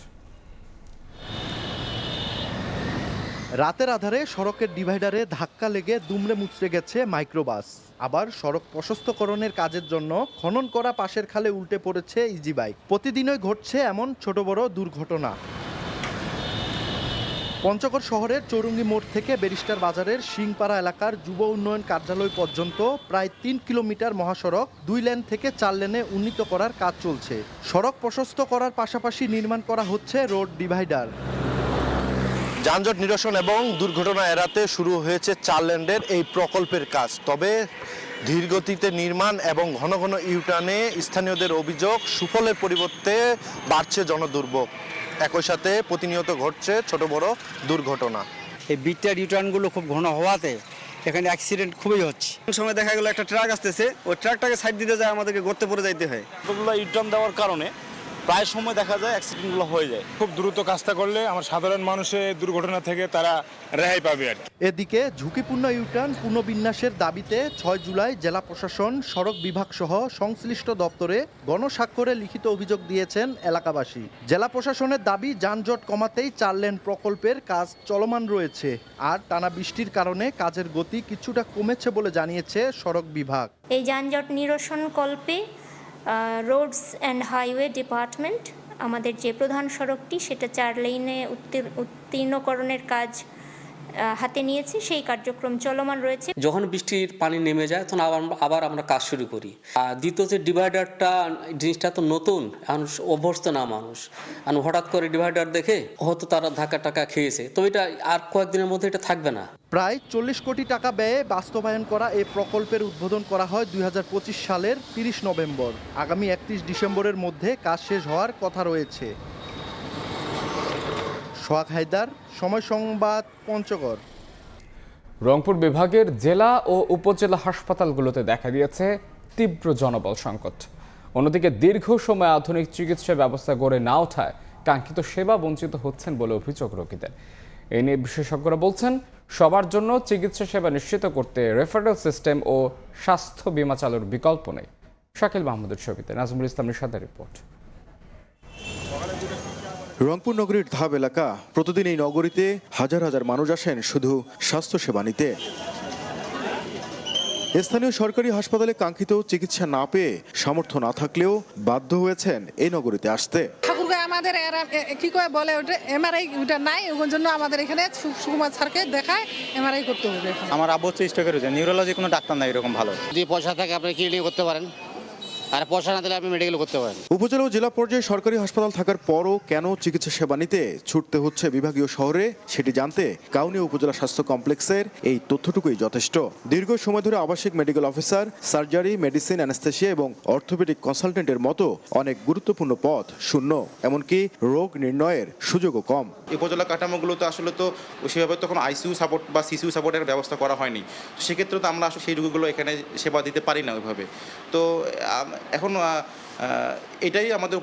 রাতের আধারে সড়কের ডিভাইডারে ধাক্কা লেগে দুমড়ে মুচড়ে গেছে মাইক্রোবাস। আবার সড়ক প্রশস্তকরণের কাজের জন্য খনন করা পাশের খালে উল্টে পড়েছে ইজি বাইক। প্রতিদিনই ঘটছে এমন ছোট বড় দুর্ঘটনা। পঞ্চগড় শহরের চৌরঙ্গি মোড় থেকে ব্যারিস্টার বাজারের সিংপাড়া এলাকার যুব উন্নয়ন কার্যালয় পর্যন্ত প্রায় 3 কিলোমিটার মহাসড়ক 2 লেন থেকে 4 লেনে উন্নীত করার কাজ চলছে। সড়ক প্রশস্ত করার পাশাপাশি নির্মাণ করা হচ্ছে রোড ডিভাইডার।
যানজট নিরসন এবং দুর্ঘটনা এড়াতে শুরু হয়েছে 4 লেনের এই প্রকল্পের কাজ। তবে ধীরগতিতে নির্মাণ এবং ঘন ঘন ইউটার্নে স্থানীয়দের অভিযোগ সুফলের পরিবর্তে বাড়ছে জনদুর্ভোগ। একই সাথে প্রতিনিয়ত ঘটছে ছোট বড় দুর্ঘটনা।
এই বিটার ইউটার্নগুলো খুব ঘন হওয়াতে এখানে অ্যাক্সিডেন্ট খুবই হচ্ছে। সময় দেখা গেল একটা ট্রাক আসতেছে, ওই ট্রাকটাকে সাইড দিতে যায় আমাদেরকে গর্তে পড়ে যাইতে হয়।
এগুলো ইউটার্ন দেওয়ার কারণে প্রায় সময় দেখা যায় অ্যাক্সিডেন্টগুলো হয়ে যায়। খুব দ্রুত কাজটা করলে আমার সাধারণ মানুষের দুর্ঘটনা থেকে তারা রেহাই পাবে আর কি।
এদিকে ঝুঁকিপূর্ণ ইউটার্ন পুনর্বিন্যাসের দাবিতে 6 জুলাই জেলা প্রশাসন, সড়ক বিভাগ সহ সংশ্লিষ্ট দপ্তরে গণস্বাক্ষরে লিখিত অভিযোগ দিয়েছেন এলাকাবাসী। জেলা প্রশাসনের দাবি, যানজট কমাতেই 4 লেন প্রকল্পের কাজ চলমান রয়েছে। আর টানা বৃষ্টির কারণে কাজের গতি কিছুটা কমেছে বলে জানিয়েছে সড়ক বিভাগ।
এই যানজট নিরসন কল্পে রোডস অ্যান্ড হাইওয়ে ডিপার্টমেন্ট আমাদের যে প্রধান সড়কটি সেটা 4 লেনে উত্তীর্ণকরণের কাজ হাতে নিয়েছে। সেই কার্যক্রম চলমান রয়েছে।
যখন বৃষ্টির পানি নেমে যায় তখন আবার আমরা কাজ শুরু করি। আর দ্বিতীয় যে ডিভাইডারটা, জিনিসটা তো নতুন, অভ্যস্ত না মানুষ, হঠাৎ করে ডিভাইডার দেখে হয়তো তারা ধাক্কা টাকা খেয়েছে। তো এটা আর কয়েকদিনের মধ্যে এটা থাকবে না।
প্রায় 40 কোটি টাকা ব্যয়ে বাস্তবায়ন করা এই প্রকল্পের উদ্বোধন করা হয় 2025 সালের 30 নভেম্বর। আগামী 31 ডিসেম্বরের মধ্যে কাজ শেষ হওয়ার কথা রয়েছে। সোহাগ হায়দার, সময় সংবাদ, পঞ্চগড়।
রংপুর বিভাগের জেলা ও উপজেলা হাসপাতালগুলোতে দেখা দিয়েছে তীব্র জনবল সংকট। অন্যদিকে দীর্ঘ সময় আধুনিক চিকিৎসা ব্যবস্থা গড়ে না ওঠায় কাঙ্ক্ষিত সেবা বঞ্চিত হচ্ছেন বলে অভিযোগ রোগীদের। এ নিয়ে বিশেষজ্ঞরা বলছেন, সবার জন্য চিকিৎসা সেবা নিশ্চিত করতে রেফারেল সিস্টেম ও স্বাস্থ্য বীমা চালুর বিকল্প নেই। শাকিল মাহমুদের ছবিতে নাজমুল ইসলাম নিশাদের রিপোর্ট।
রংপুর নগরীর ধাব এলাকা। প্রতিদিন এই নগরীতে হাজার হাজার মানুষ আসেন শুধু স্বাস্থ্যসেবা নিতে। স্থানীয় সরকারি হাসপাতালে কাঙ্ক্ষিত চিকিৎসা না পেয়ে সামর্থ্য না থাকলেও বাধ্য হয়েছেন এই নগরীতে আসতে।
ঠাকুর
যতটুকু আমাদের কি করে বলে ওটা এমআরআই ওটা নাই, ওই জন্য আমাদের এখানে সুকুমার স্যারকে দেখায় এমআরআই করতে হবে।
আমার আব্বু চেষ্টা করেছে, নিউরোলজি কোনো ডাক্তার নাই এরকম ভালো।
যদি পয়সা থাকে আপনি ক্লিনিক করতে পারেন, আর পয়সা না দিলে আপনি মেডিকেল করতে পারেন।
উপজেলা ও জেলা পর্যায়ে সরকারি হাসপাতাল থাকার পরও কেন চিকিৎসা সেবা নিতে ছুটতে হচ্ছে বিভাগীয় শহরে, সেটি জানতে কাউনিয়া উপজেলা স্বাস্থ্য কমপ্লেক্সের এই তথ্যটুকুই যথেষ্ট। দীর্ঘ সময় ধরে আবাসিক medical officer, surgery, medicine, anaesthesia এবং অর্থোপেডিক কনসালটেন্টের মতো অনেক গুরুত্বপূর্ণ পদ শূন্য, এমনকি রোগ নির্ণয়ের সুযোগও কম।
উপজেলা কাঠামোগুলোতে আসলে তো সেভাবে তখন আইসিইউ সাপোর্ট বা সিসিইউ সাপোর্টের ব্যবস্থা করা হয়নি। সেক্ষেত্রে তো আমরা আসলে সেই রোগীগুলো এখানে সেবা দিতে পারি না ওইভাবে। তো এখন এটাই আমাদের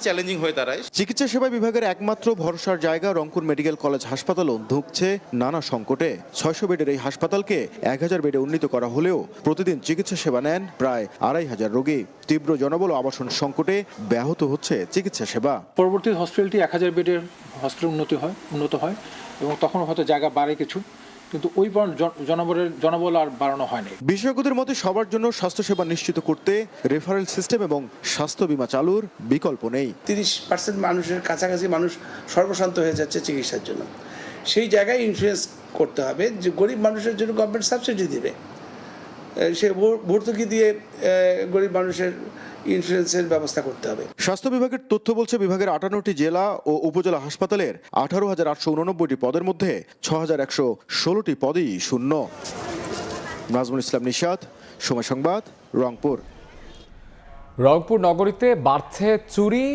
চ্যালেঞ্জিং হয়ে দাঁড়ায়।
চিকিৎসা সেবা বিভাগের একমাত্র ভরসার জায়গা রংপুর মেডিকেল কলেজ হাসপাতালও ধুঁকছে নানা সংকটে। 600 বেডের এই হাসপাতালকে 1000 বেডে উন্নীত করা হলেও প্রতিদিন চিকিৎসা সেবা নেন প্রায় 2500 রোগী। তীব্র জনবল ও আবাসন সংকটে ব্যাহত হচ্ছে চিকিৎসা সেবা।
পরবর্তী হসপিটালটি 1000 বেডের হসপিটাল উন্নত হয় এবং তখন হয়তো জায়গা বাড়ে কিছু, কিন্তু ওই জনবল আর বাড়ানো হয়নি।
বিশেষজ্ঞদের মতে সবার জন্য স্বাস্থ্যসেবা নিশ্চিত করতে রেফারেল সিস্টেম এবং স্বাস্থ্য বীমা চালুর বিকল্প নেই।
30% মানুষের কাছাকাছি মানুষ সর্বশান্ত হয়ে যাচ্ছে চিকিৎসার জন্য। সেই জায়গায় ইন্স্যুরেন্স করতে হবে, যে গরিব মানুষের জন্য গভর্নমেন্ট সাবসিডি দিবে, সে ভর্তুকি দিয়ে গরিব মানুষের ইন্স্যুরেন্সের ব্যবস্থা করতে হবে।
স্বাস্থ্য বিভাগের তথ্য বলছে বিভাগের 58টি জেলা ও উপজেলা হাসপাতালের 18,889টি পদের মধ্যে 6,116টি পদই শূন্য। নাজমুল ইসলাম নিশাত, সময় সংবাদ, রংপুর।
রংপুর নগরীতে বাড়ছে চুরি,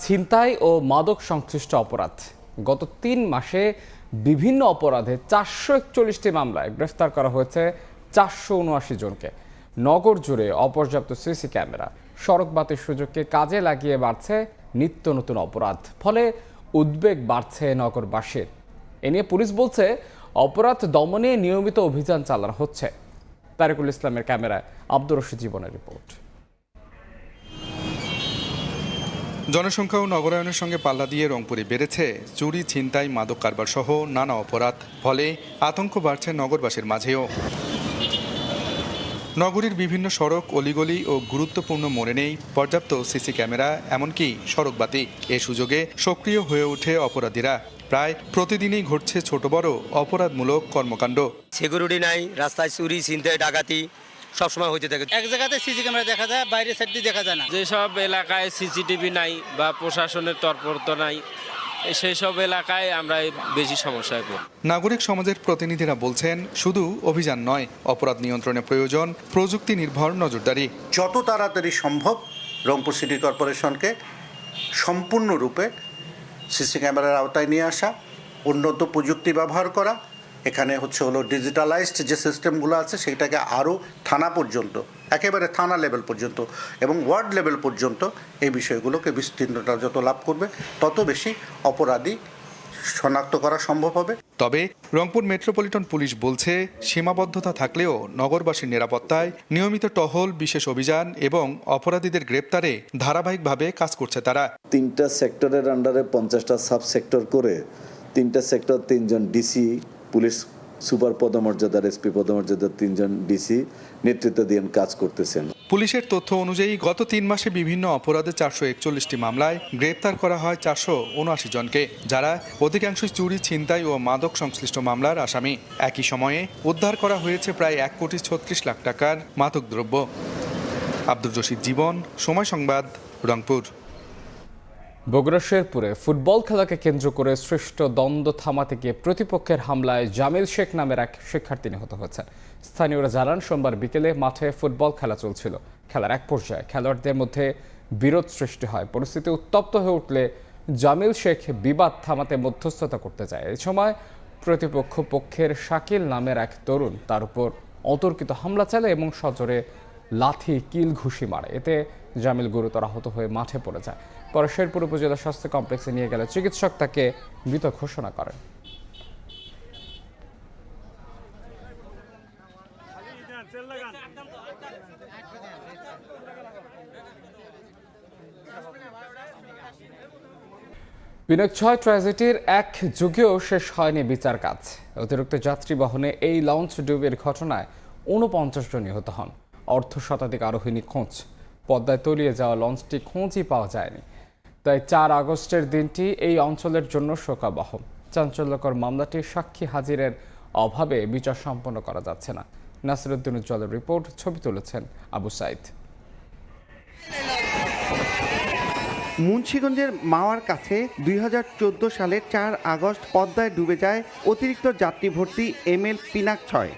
ছিনতাই ও মাদক সংশ্লিষ্ট অপরাধ। গত 3 মাসে বিভিন্ন অপরাধে 441টি মামলায় গ্রেফতার করা হয়েছে 479 জনকে। নগর জুড়ে অপর্যাপ্ত সিসি ক্যামেরা, সড়ক বাতির সুযোগকে কাজে লাগিয়ে বাড়ছে নিত্য নতুন অপরাধ। ফলে উদ্বেগ বাড়ছে নগরবাসীর। এ নিয়ে পুলিশ বলছে অপরাধ দমনে নিয়মিত অভিযান চালানো হচ্ছে। তারিকুল ইসলামের ক্যামেরায় আব্দুর রশিদ জীবনের রিপোর্ট।
জনসংখ্যা ও নগরায়নের সঙ্গে পাল্লা দিয়ে রংপুরে বেড়েছে চুরি, ছিনতাই, মাদক কারবার সহ নানা অপরাধ। ফলে আতঙ্ক বাড়ছে নগরবাসীর মাঝেও। নগরীর বিভিন্ন সড়ক, অলিগলি ও গুরুত্বপূর্ণ মোড়ে নেই পর্যাপ্ত সিসি ক্যামেরা, এমনকি সড়কবাতি। এ সুযোগে সক্রিয় হয়ে ওঠে অপরাধীরা। প্রায় প্রতিদিনই ঘটছে ছোট বড় অপরাধমূলক কর্মকাণ্ড।
সিকিউরিটি নাই, রাস্তায় চুরি, ছিনতাই, ডাকাতি সবসময় হইতে থাকে।
এক জায়গাতে সিসি ক্যামেরা দেখা যায়, বাইরের সাইড দিয়ে দেখা যায় না।
যেসব এলাকায় সিসিটিভি নাই বা প্রশাসনের তৎপরতা নাই, সেই সব এলাকায় আমরা বেশি সমস্যায় পড়ি।
নাগরিক সমাজের প্রতিনিধিরা বলছেন শুধু অভিযান নয়, অপরাধ নিয়ন্ত্রণে প্রয়োজন প্রযুক্তি নির্ভর নজরদারি।
যত তাড়াতাড়ি সম্ভব রংপুর সিটি কর্পোরেশনকে সম্পূর্ণরূপে সিসি ক্যামেরার আওতায় নিয়ে আসা, উন্নত প্রযুক্তি ব্যবহার করা, এখানে হলো ডিজিটালাইজড যে সিস্টেমগুলো আছে সেটাকে আরও থানা পর্যন্ত, একেবারে থানা লেভেল পর্যন্ত এবং ওয়ার্ড লেভেল পর্যন্ত এই বিষয়গুলোকে বিস্তীর্ণতা যত লাভ করবে তত বেশি অপরাধী শনাক্ত করা সম্ভব হবে।
তবে রংপুর মেট্রোপলিটন পুলিশ বলছে সীমাবদ্ধতা থাকলেও নগরবাসীর নিরাপত্তায় নিয়মিত টহল, বিশেষ অভিযান এবং অপরাধীদের গ্রেপ্তারে ধারাবাহিকভাবে কাজ করছে তারা।
3টা সেক্টরের আন্ডারে 50টা সাব সেক্টর করে 3টা সেক্টর 3 জন ডিসি, পুলিশ সুপার পদমর্যাদার, এসপি পদমর্যাদার 3 জন ডিসি নেতৃত্ব দিয়ে কাজ করতেছেন।
পুলিশের তথ্য অনুযায়ী গত 3 মাসে বিভিন্ন অপরাধে 441টি মামলায় গ্রেপ্তার করা হয় 479 জনকে, যারা অধিকাংশই চুরি, ছিনতাই ও মাদক সংশ্লিষ্ট মামলার আসামি। একই সময়ে উদ্ধার করা হয়েছে প্রায় 1,36,00,000 টাকার মাদকদ্রব্য। আব্দুর রশিদ জীবন, সময় সংবাদ, রংপুর।
বগুড়া শেরপুরে ফুটবল খেলাকে কেন্দ্র করে সৃষ্ট দ্বন্দ্ব থামাতে গিয়ে প্রতিপক্ষের হামলায় জামিল শেখ নামের এক শিক্ষার্থী নিহত হয়েছেন। স্থানীয়রা জানান সোমবার বিকেলে মাঠে ফুটবল খেলা চলছিল। খেলার এক পর্যায়ে খেলোয়াড়দের মধ্যে বিরোধ সৃষ্টি হয়। পরিস্থিতি উত্তপ্ত হয়ে উঠলে জামিল শেখ বিবাদ থামাতে মধ্যস্থতা করতে যায়। এই সময় প্রতিপক্ষ পক্ষের শাকিল নামের এক তরুণ তার উপর অতর্কিত হামলা চালায় এবং সজোরে লাথি, কিল, ঘুষি মারে। এতে জামিল গুরুতর আহত হয়ে মাঠে পড়ে যায়। পরে শেরপুর উপজেলা স্বাস্থ্য কমপ্লেক্সে নিয়ে গেলে চিকিৎসক তাকে মৃত ঘোষণা করেন। পিনক 6 ট্র্যাজেডির এক যুগেও শেষ হয়নি বিচার কাজ। অতিরিক্ত যাত্রী বহনে এই লঞ্চ ডুবের ঘটনায় 49 জন নিহত হন। অর্ধশতাধিক আরোহী নিখোঁজ। পদ্মায় তলিয়ে যাওয়া লঞ্চটি খোঁজই পাওয়া যায়নি। তাই ৪ আগস্টের দিনটি এই অঞ্চলের জন্য শোকাবহ। চাঞ্চল্যকর মামলাটির সাক্ষী হাজিরের অভাবে বিচার সম্পন্ন করা যাচ্ছে না। নাসিরউদ্দিন উজ্জ্বলের রিপোর্ট, ছবি তুলেছেন আবু সাইদ।
মুন্সিগঞ্জের মাওয়ার কাছে ২০১৪ সালের ৪ আগস্ট পদ্মায় ডুবে যায় অতিরিক্ত যাত্রী ভর্তি ML পিনাক ৬।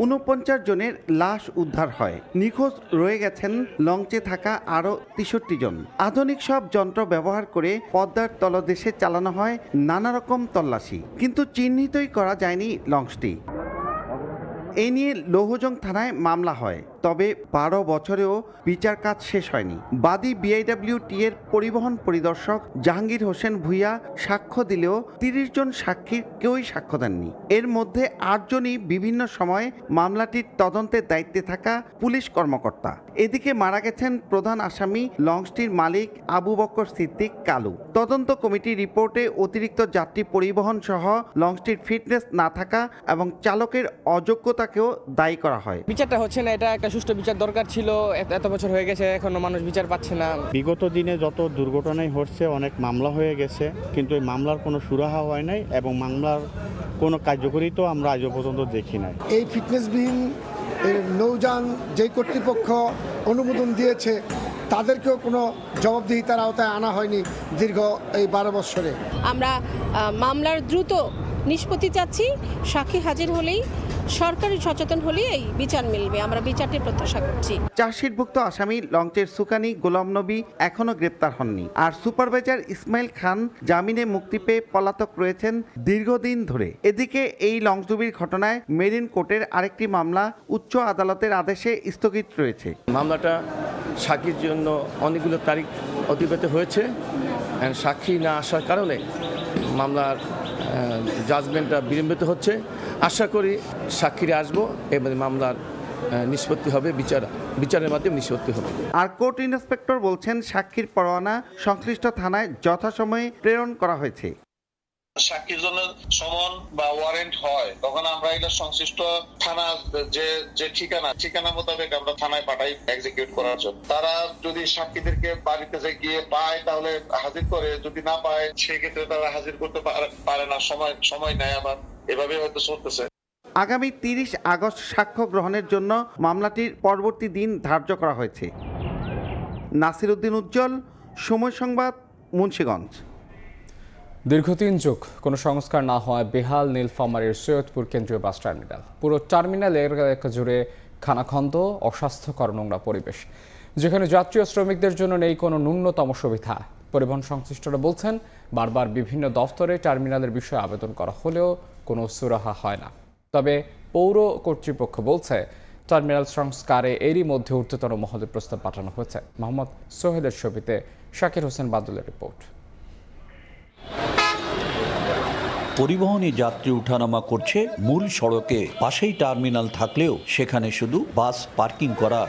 ৪৯ জনের লাশ উদ্ধার হয়। নিখোঁজ রয়ে গেছেন লঞ্চে থাকা আরও ৬৩ জন। আধুনিক সব যন্ত্র ব্যবহার করে পদ্মার তলদেশে চালানো হয় নানা রকম তল্লাশি, কিন্তু চিহ্নিতই করা যায়নি লঞ্চটি। এ নিয়ে লৌহজং থানায় মামলা হয়, তবে ১২ বছরেও বিচার কাজ শেষ হয়নি। বাদী BIWT এর পরিবহন পরিদর্শক জাহাঙ্গীর হোসেন ভূঁইয়া সাক্ষ্য দিলেও ৩০ জন সাক্ষীর কেউই সাক্ষ্য দেননি। এর মধ্যে ৮ জনই বিভিন্ন সময়ে মামলাটির তদন্তের দায়িত্বে থাকা পুলিশ কর্মকর্তা। এদিকে মারা গেছেন প্রধান আসামি লঞ্চটির মালিক আবু বকর সিদ্দিক কালু। তদন্ত কমিটির রিপোর্টে অতিরিক্ত যাত্রী পরিবহন সহ লঞ্চটির ফিটনেস না থাকা এবং চালকের অযোগ্যতাকেও দায়ী করা হয়।
বিচারটা হচ্ছে না, এটা একটা সুষ্ঠু বিচার দরকার ছিল। এত বছর হয়ে গেছে, এখনো মানুষ বিচার পাচ্ছে না।
বিগত দিনে যত দুর্ঘটনাই ঘটছে, অনেক মামলা হয়ে গেছে, কিন্তু এই মামলার কোনো সুরাহা হয় নাই এবং মামলার কোনো কার্যকরিতাও আমরা আজও পর্যন্ত দেখি নাই।
এই ফিটনেসবিহীন নৌযান যে কর্তৃপক্ষ অনুমোদন দিয়েছে তাদেরকেও কোনো জবাবদিহিতার আওতায় আনা হয়নি দীর্ঘ এই 12 বছরে।
আমরা মামলার দ্রুত নিষ্পত্তি চাচ্ছি। সাক্ষী হাজির হলেই, সরকারি সচেতন হলেই এই বিচার মিলবে। আমরা বিচারটি প্রত্যাশা করছি।
চার্জশিটভুক্ত আসামি লঞ্চের সুকানি গোলাম নবী এখনো গ্রেপ্তার হননি, আর সুপারভাইজার ইসমাইল খান জামিনে মুক্তি পেয়ে পলাতক রয়েছেন দীর্ঘদিন ধরে। এদিকে এই লঞ্চডুবির ঘটনায় মেরিন কোর্টের আরেকটি মামলা উচ্চ আদালতের আদেশে স্থগিত রয়েছে।
মামলাটা সাক্ষীর জন্য অনেকগুলো তারিখ অতিবাহিত হয়েছে। সাক্ষী না আসার কারণে মামলার জাজমেন্টটা বিলম্বিত হচ্ছে। আশা করি সাক্ষীরা আসবো এবং মামলার নিষ্পত্তি হবে, বিচারের মাধ্যমে নিষ্পত্তি হবে।
আর কোর্ট ইন্সপেক্টর বলছেন সাক্ষীর পরোয়ানা সংশ্লিষ্ট থানায় যথাসময়ে প্রেরণ করা হয়েছে।
সাক্ষীর জন্য সমন বা ওয়ারেন্ট হয়, তখন আমরা এটা সংশ্লিষ্ট থানার যে ঠিকানা মোতাবেক আমরা থানায় পাঠাই এক্সিকিউট করার জন্য। তারা যদি সাক্ষীদেরকে বাড়িতে গিয়ে পায় তাহলে হাজির করে, যদি না পায় সেক্ষেত্রে তারা হাজির করতে পারে না, সময় নেয়। আবার এভাবে হয়তো চলতেছে।
আগামী ৩০ আগস্ট সাক্ষ্য গ্রহণের জন্য মামলাটির পরবর্তী দিন ধার্য করা হয়েছে। নাসিরউদ্দিন উজ্জ্বল, সময় সংবাদ, মুন্সিগঞ্জ।
দীর্ঘ ৩ যুগ কোনো সংস্কার না হওয়ায় বেহাল নীলফামারীর সৈয়দপুর কেন্দ্রীয় বাস টার্মিনাল। পুরো টার্মিনালের জুড়ে খানাখন্দ, অস্বাস্থ্যকর নোংরা পরিবেশ, যেখানে যাত্রী ও শ্রমিকদের জন্য নেই কোনো ন্যূনতম সুবিধা। পরিবহন সংশ্লিষ্টরা বলছেন, বারবার বিভিন্ন দফতরে টার্মিনালের বিষয়ে আবেদন করা হলেও কোনো সুরাহা হয় না। তবে পৌর কর্তৃপক্ষ বলছে, টার্মিনাল সংস্কারে এরই মধ্যে ঊর্ধ্বতন মহলে প্রস্তাব পাঠানো হয়েছে। মোহাম্মদ সোহেলের ছবিতে শাকির হোসেন বাদলের রিপোর্ট।
পরিবহনে যাত্রী উঠানামা করছে মূল সড়কে। পাশেই টার্মিনাল থাকলেও সেখানে শুধু বাস পার্কিং করা।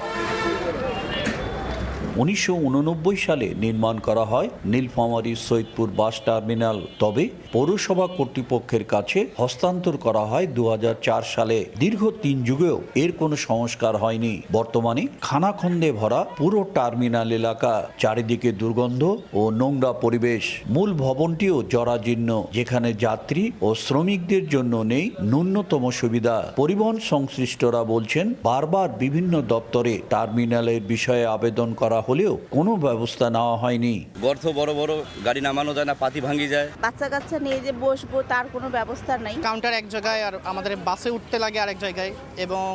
১৯৮৯ সালে নির্মাণ করা হয় নীলফামারীর সৈয়দপুর বাস টার্মিনাল। তবে পৌরসভা কর্তৃপক্ষের কাছে হস্তান্তর করা হয় ২০০৪ সালে। দীর্ঘ ৩ যুগেও এর কোনো সংস্কার হয়নি। বর্তমানে খানাখন্দে ভরা পুরো টার্মিনাল এলাকা, চারিদিকে দুর্গন্ধ ও নোংরা পরিবেশ। মূল ভবনটিও জরাজীর্ণ, যেখানে যাত্রী ও শ্রমিকদের জন্য নেই ন্যূনতম সুবিধা। পরিবহন সংশ্লিষ্টরা বলছেন, বারবার বিভিন্ন দপ্তরে টার্মিনালের বিষয়ে আবেদন করা হলেও কোনো ব্যবস্থা নেওয়া হয়নি।
গর্ত বড় বড়, গাড়ি নামানো যায় না, পাতি ভাঙি যায়।
বাচ্চা কাচ্চা নিয়ে যে বসবো তার কোনো ব্যবস্থা নাই।
কাউন্টার এক জায়গায় আর আমাদের বাসে উঠতে লাগে আরেক জায়গায়, এবং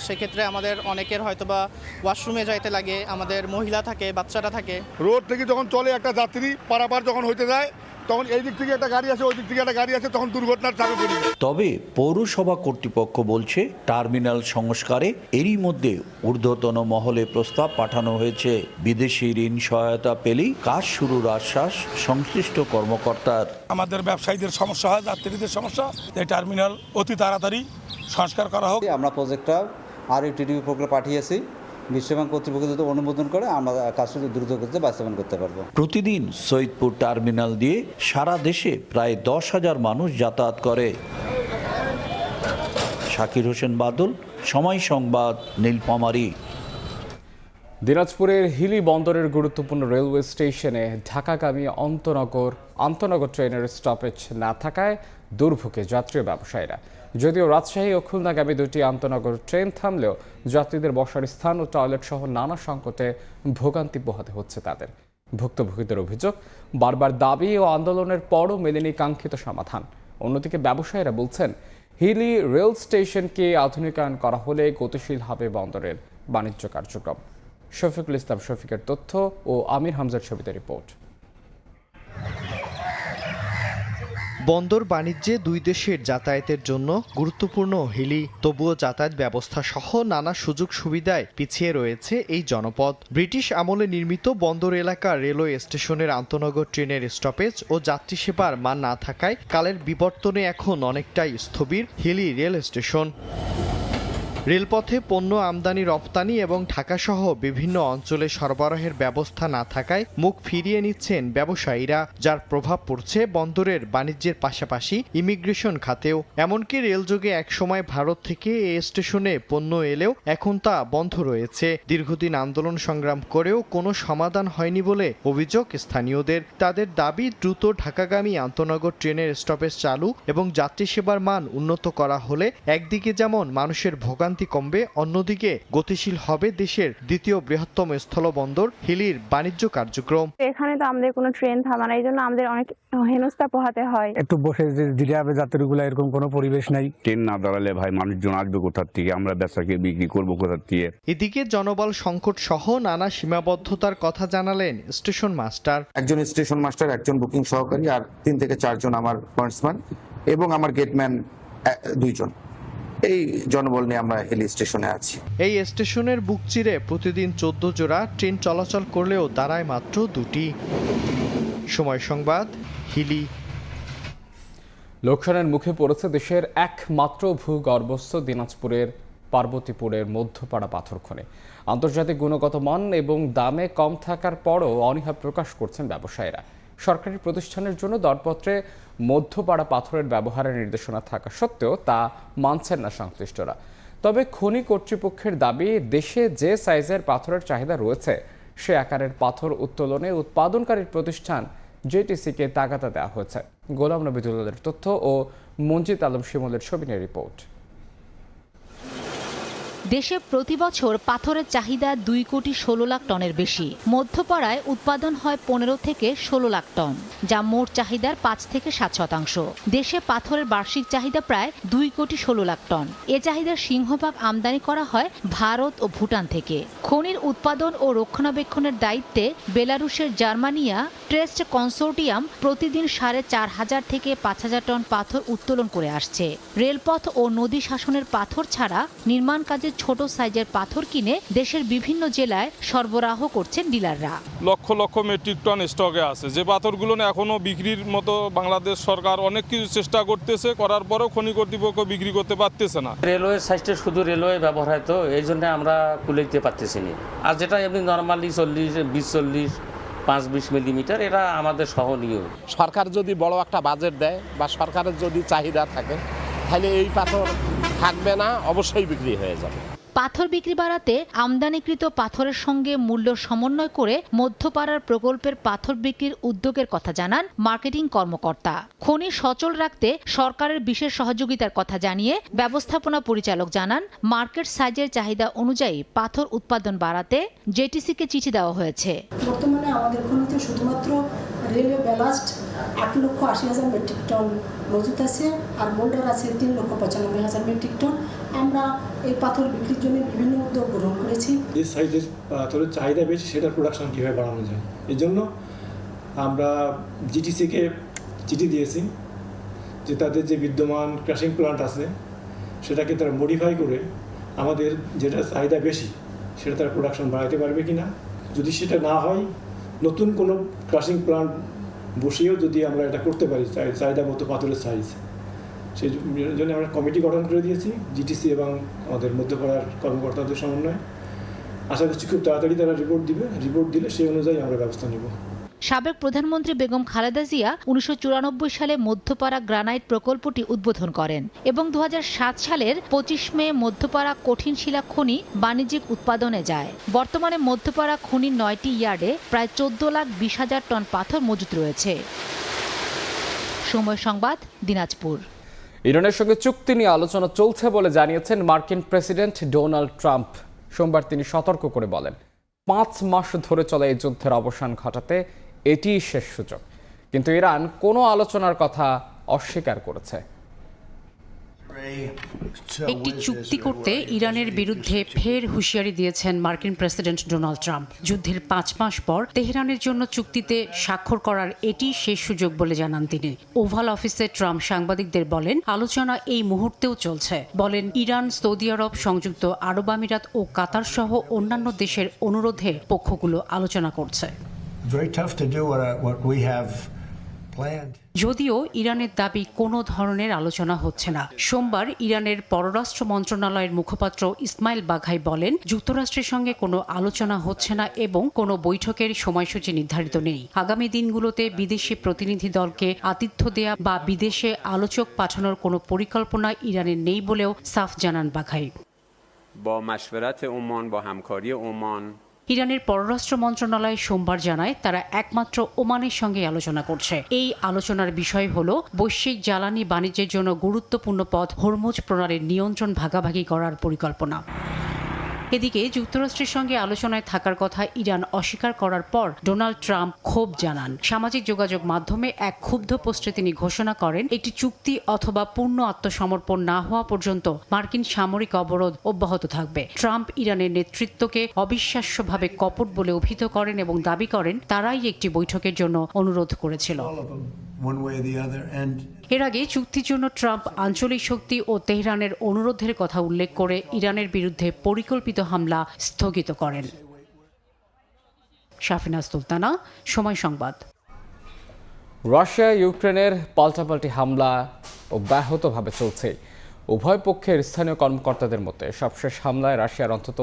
সেক্ষেত্রে আমাদের অনেকের হয়তোবা ওয়াশরুমে যাইতে লাগে, আমাদের মহিলা থাকে, বাচ্চারা থাকে।
রোড থেকে যখন চলে একটা যাত্রী পারাপার যখন হইতে যায়, তখন এই দিক থেকে একটা গাড়ি আছে, ওই দিক থেকে একটা গাড়ি আছে, তখন দুর্ঘটনার চাপে পড়ে যায়।
তবে পৌরসভা কর্তৃপক্ষ বলছে, টার্মিনাল সংস্কারে এরই মধ্যে ঊর্ধ্বতন মহলে প্রস্তাব পাঠানো হয়েছে। বিদেশি ঋণ সহায়তা পেলেই কাজ শুরুর আশ্বাস সংশ্লিষ্ট কর্মকর্তার।
আমাদের ব্যবসায়ীদের সমস্যা হয়, যাত্রীদের সমস্যা, এই টার্মিনাল অতি তাড়াতাড়ি সংস্কার করা হোক।
আমরা প্রজেক্টটা RUTD প্রক্রিয়া পাঠিয়েছি। বিশ্বব্যাংক কর্তৃপক্ষ যদি অনুমোদন করে আমরা কাজটি দ্রুত করতে বাস্তবায়ন করতে পারবো।
প্রতিদিন সৈয়দপুর টার্মিনাল দিয়ে সারা দেশে প্রায় 10,000 মানুষ যাতায়াত করে। শাকির হোসেন বাদল, সময় সংবাদ, নীলফামারী।
দিনাজপুরের হিলি বন্দরের গুরুত্বপূর্ণ রেলওয়ে স্টেশনে ঢাকাগামী আন্তনগর ট্রেনের স্টপেজ না থাকায় দুর্ভোগে যাত্রী ব্যবসায়ীরা। যদিও রাজশাহী ও খুলনাগামী দুটি আন্তনগর ট্রেন থামলেও যাত্রীদের বসার স্থান ও টয়লেট সহ নানা সংকটে ভোগান্তি পোহাতে হচ্ছে তাদের। ভুক্তভোগীদের অভিযোগ, বারবার দাবি ও আন্দোলনের পরও মেলেনি কাঙ্ক্ষিত সমাধান। অন্যদিকে ব্যবসায়ীরা বলছেন, হিলি রেল স্টেশনকে আধুনিকায়ন করা হলে গতিশীল হবে বন্দরের বাণিজ্য কার্যক্রম। শফিকুল ইসলাম শফিকের তথ্য ও আমির হামজার ছবিতে রিপোর্ট।
বন্দর বাণিজ্যে দুই দেশের যাতায়াতের জন্য গুরুত্বপূর্ণ হিলি, তবুও যাতায়াত ব্যবস্থা সহ নানা সুযোগ সুবিধায় পিছিয়ে রয়েছে এই জনপদ। ব্রিটিশ আমলে নির্মিত বন্দর এলাকার রেলওয়ে স্টেশনের আন্তনগর ট্রেনের স্টপেজ ও যাত্রী সেবার মান না থাকায় কালের বিবর্তনে এখন অনেকটাই স্থবির হিলি রেল স্টেশন। রেলপথে পণ্য আমদানি রপ্তানি এবং ঢাকাসহ বিভিন্ন অঞ্চলে সরবরাহের ব্যবস্থা না থাকায় মুখ ফিরিয়ে নিচ্ছেন ব্যবসায়ীরা, যার প্রভাব পড়ছে বন্দরের বাণিজ্যের পাশাপাশি ইমিগ্রেশন খাতেও। এমনকি রেলযোগে একসময় ভারত থেকে এই স্টেশনে পণ্য এলেও এখন তা বন্ধ রয়েছে। দীর্ঘদিন আন্দোলন সংগ্রাম করেও কোনো সমাধান হয়নি বলে অভিযোগ স্থানীয়দের। তাদের দাবি, দ্রুত ঢাকাগামী আন্তনগর ট্রেনের স্টপেজ চালু এবং যাত্রী সেবার মান উন্নত করা হলে একদিকে যেমন মানুষের ভোগান্তি কমবে, অন্যদিকে গতিশীল হবে দেশের দ্বিতীয় বৃহত্তম স্থলবন্দর হিলির বাণিজ্য কার্যক্রম।
এখানে তো আমাদের কোনো ট্রেন থামা না, এই জন্য আমাদের অনেক হেনস্থা পোহাতে হয়।
একটু বসে যে দিতে হবে যাত্রীগুলো, এরকম কোনো পরিবেশ নাই।
ট্রেন না দাঁড়ালে ভাই মানুষজন আসবে কোথার থেকে, আমরা বেচাকে বিক্রি করবো কোথার থেকে।
এদিকে জনবল সংকট সহ নানা সীমাবদ্ধতার কথা জানালেন স্টেশন মাস্টার।
একজন স্টেশন মাস্টার, একজন বুকিং সহকারী আর 3 থেকে 4 জন আমার পয়েন্টসম্যান এবং আমার গেটম্যান 2 জন। এই জনবল নিয়ে আমরা হিলি স্টেশনে আছি।
এই স্টেশনের বুক চিরে প্রতিদিন 14 জোড়া ট্রেন চলাচল করলেও দাঁড়ায় মাত্র 2টি। সময় সংবাদ, হিলি।
লোকসানের মুখে পড়েছে দেশের একমাত্র ভূগর্ভস্থ দিনাজপুরের পার্বতীপুরের মধ্যপাড়া পাথর খনি। আন্তর্জাতিক গুণগত মান এবং দামে কম থাকার পরও অনীহা প্রকাশ করছেন ব্যবসায়ীরা। সরকারি প্রতিষ্ঠানের জন্য দরপত্রে মধ্যপাড়া পাথরের ব্যবহারের নির্দেশনা থাকা সত্ত্বেও তা মানছেন না সংশ্লিষ্টরা। তবে খনি কর্তৃপক্ষের দাবি, দেশে যে সাইজের পাথরের চাহিদা রয়েছে সে আকারের পাথর উত্তোলনে উৎপাদনকারী প্রতিষ্ঠান জেটিসিকে তাগাদা দেওয়া হয়েছে। গোলাম নবী দুলালের তথ্য ও মঞ্জিত আলম শিমুলের ছবি নিয়ে রিপোর্ট।
দেশে প্রতি বছর পাথরের চাহিদা 2,16,00,000 টনের বেশি। মধ্যপাড়ায় উৎপাদন হয় 15 থেকে 16 লাখ টন, যা মোট চাহিদার 5 থেকে 7%। দেশে পাথরের বার্ষিক চাহিদা প্রায় 2,16,00,000 টন। এ চাহিদার সিংহভাগ আমদানি করা হয় ভারত ও ভুটান থেকে। খনির উৎপাদন ও রক্ষণাবেক্ষণের দায়িত্বে বেলারুশের জার্মানিয়া ট্রেস্ট কনসোর্টিয়াম প্রতিদিন 4,500 থেকে 5,000 টন পাথর উত্তোলন করে আসছে। রেলপথ ও নদী শাসনের পাথর ছাড়া নির্মাণ কাজে ছোট সাইজের পাথর কিনে দেশের বিভিন্ন জেলায় সরবরাহ করছেন ডিলাররা।
লক্ষ লক্ষ মেট্রিক টন স্টকে আছে, যে পাথরগুলো এখনো বিক্রির মতো বাংলাদেশ সরকার অনেক কিছু চেষ্টা করতেছে, করার পরেও খনি কর্তৃপক্ষ বিক্রি করতে পারতেছে না।
রেলওয়ে সাইজটা শুধু রেলওয়ে ব্যবহার হয়, তো এই জন্য আমরা খুলে দিতে পারতেছি না। আর যেটা এমনি নর্মালি 40, 5-20 মিলিমিটার, এটা আমাদের সহনীয়।
সরকার যদি বড় একটা বাজেট দেয় বা সরকারের যদি চাহিদা থাকে, তাহলে এই পাথর থাকবে না, অবশ্যই বিক্রি হয়ে যাবে।
পাথর বিক্রি বাড়াতে আমদানিকৃত পাথরের সঙ্গে মূল্য সমন্বয় করে মধ্যপাড়ার প্রকল্পের পাথর বিক্রির উদ্যোগের কথা জানান মার্কেটিং কর্মকর্তা। খনি সচল রাখতে সরকারের বিশেষ সহযোগিতার কথা জানিয়ে ব্যবস্থাপনা পরিচালক জানান, মার্কেট সাইজের চাহিদা অনুযায়ী পাথর উৎপাদন বাড়াতে জেটিসিকে চিঠি দেওয়া হয়েছে।
বর্তমানে আমাদের খনিতে শুধুমাত্র রেলওয়ে ব্যালাস্ট 8,80,000 মেট্রিক টন মজুত আছে, আর মোল্ডার আছে 3,95,000 মেট্রিক টন। আমরা এই পাথর বিক্রির জন্য বিভিন্ন উদ্যোগ গ্রহণ করেছি।
যে সাইজের পাথরের চাহিদা বেশি, সেটার প্রোডাকশন কীভাবে বাড়ানো যায়, এই জন্য আমরা জিটিসিকে চিঠি দিয়েছি যে তাদের যে বিদ্যমান ক্রাশিং প্লান্ট আছে সেটাকে তারা মডিফাই করে আমাদের যেটা চাহিদা বেশি সেটা তারা প্রোডাকশন বাড়াতে পারবে কি না। যদি সেটা না হয়, নতুন কোনো ক্রাশিং প্লান্ট বসিয়েও যদি আমরা এটা করতে পারি চাহিদা মতো পাথরের সাইজ, সেই জন্য আমরা কমিটি গঠন করে দিয়েছি জিটিসি এবং আমাদের মধ্যপাড়ার কর্মকর্তাদের সমন্বয়ে। আশা করছি খুব তাড়াতাড়ি তারা রিপোর্ট দিবে, রিপোর্ট দিলে সেই অনুযায়ী আমরা ব্যবস্থা নেব।
সাবেক প্রধানমন্ত্রী বেগম খালেদা জিয়া 1994 সালে মধ্যপাড়া গ্রানাইট প্রকল্পটি উদ্বোধন করেন এবং 2007 সালের 25 মে মধ্যপাড়া কঠিন শিলা খনি বাণিজ্যিক উৎপাদনে যায়। বর্তমানে মধ্যপাড়া খনির 9টি ইয়ার্ডে প্রায় 14,20,000 টন পাথর মজুত রয়েছে। সময় সংবাদ, দিনাজপুর।
ইরানের সঙ্গে চুক্তি নিয়ে আলোচনা চলছে বলে জানিয়েছেন মার্কিন প্রেসিডেন্ট ডোনাল্ড ট্রাম্প। সোমবার তিনি সতর্ক করে বলেন, 5 মাস ধরে চলা এই যুদ্ধের অবসান ঘটাতে এটিই শেষ সুযোগ। কিন্তু ইরান কোনো আলোচনার কথা অস্বীকার করেছে।
একটি চুক্তি করতে ইরানের বিরুদ্ধে ফের হুঁশিয়ারি দিয়েছেন মার্কিন প্রেসিডেন্ট ডোনাল্ড ট্রাম্প। যুদ্ধের 5 মাস পর তেহরানের জন্য চুক্তিতে স্বাক্ষর করার এটি শেষ সুযোগ বলে জানান তিনি। ওভাল অফিসে ট্রাম্প সাংবাদিকদের বলেন, আলোচনা এই মুহূর্তেও চলছে। বলেন, ইরান, সৌদি আরব, সংযুক্ত আরব আমিরাত ও কাতার সহ অন্যান্য দেশের অনুরোধে পক্ষগুলো আলোচনা করছে। যদিও ইরানের দাবি কোনো ধরনের আলোচনা হচ্ছে না। সোমবার ইরানের পররাষ্ট্র মন্ত্রণালয়ের মুখপাত্র ইসমাইল বাঘাই বলেন, যুক্তরাষ্ট্রের সঙ্গে কোনো আলোচনা হচ্ছে না এবং কোনো বৈঠকের সময়সূচি নির্ধারিত নেই। আগামী দিনগুলোতে বিদেশি প্রতিনিধি দলকে আতিথ্য দেয়া বা বিদেশে আলোচক পাঠানোর কোনো পরিকল্পনা ইরানের নেই বলেও সাফ জানান বাঘাই। ইরানের পররাষ্ট্র মন্ত্রণালয় সোমবার জানায়, তারা একমাত্র ওমানের সঙ্গে আলোচনা করছে। এই আলোচনার বিষয় হল বৈশ্বিক জ্বালানি বাণিজ্যের জন্য গুরুত্বপূর্ণ পথ হরমুজ প্রণালীর নিয়ন্ত্রণ ভাগাভাগি করার পরিকল্পনা। এদিকে যুক্তরাষ্ট্রের সঙ্গে আলোচনায় থাকার কথা ইরান অস্বীকার করার পর ডোনাল্ড ট্রাম্প ক্ষোভ জানান। সামাজিক যোগাযোগ মাধ্যমে এক ক্ষুব্ধ পোস্টে তিনি ঘোষণা করেন, একটি চুক্তি অথবা পূর্ণ আত্মসমর্পণ না হওয়া পর্যন্ত মার্কিন সামরিক অবরোধ অব্যাহত থাকবে। ট্রাম্প ইরানের নেতৃত্বকে অবিশ্বাস্যভাবে কপট বলে অভিহিত করেন এবং দাবি করেন তারাই একটি বৈঠকের জন্য অনুরোধ করেছিল। এর আগে চুক্তির জন্য ট্রাম্প আঞ্চলিক শক্তি ও তেহরানের অনুরোধের কথা উল্লেখ করে ইরানের বিরুদ্ধে পরিকল্পিত হামলা স্থগিত করেন। শাফিনা সুলতানা, সময় সংবাদ।
রাশিয়া ইউক্রেনের পাল্টাপাল্টি হামলা অব্যাহতভাবে চলছে। উভয় পক্ষের স্থানীয় কর্মকর্তাদের মতে সবশেষ হামলায় রাশিয়ার অন্তত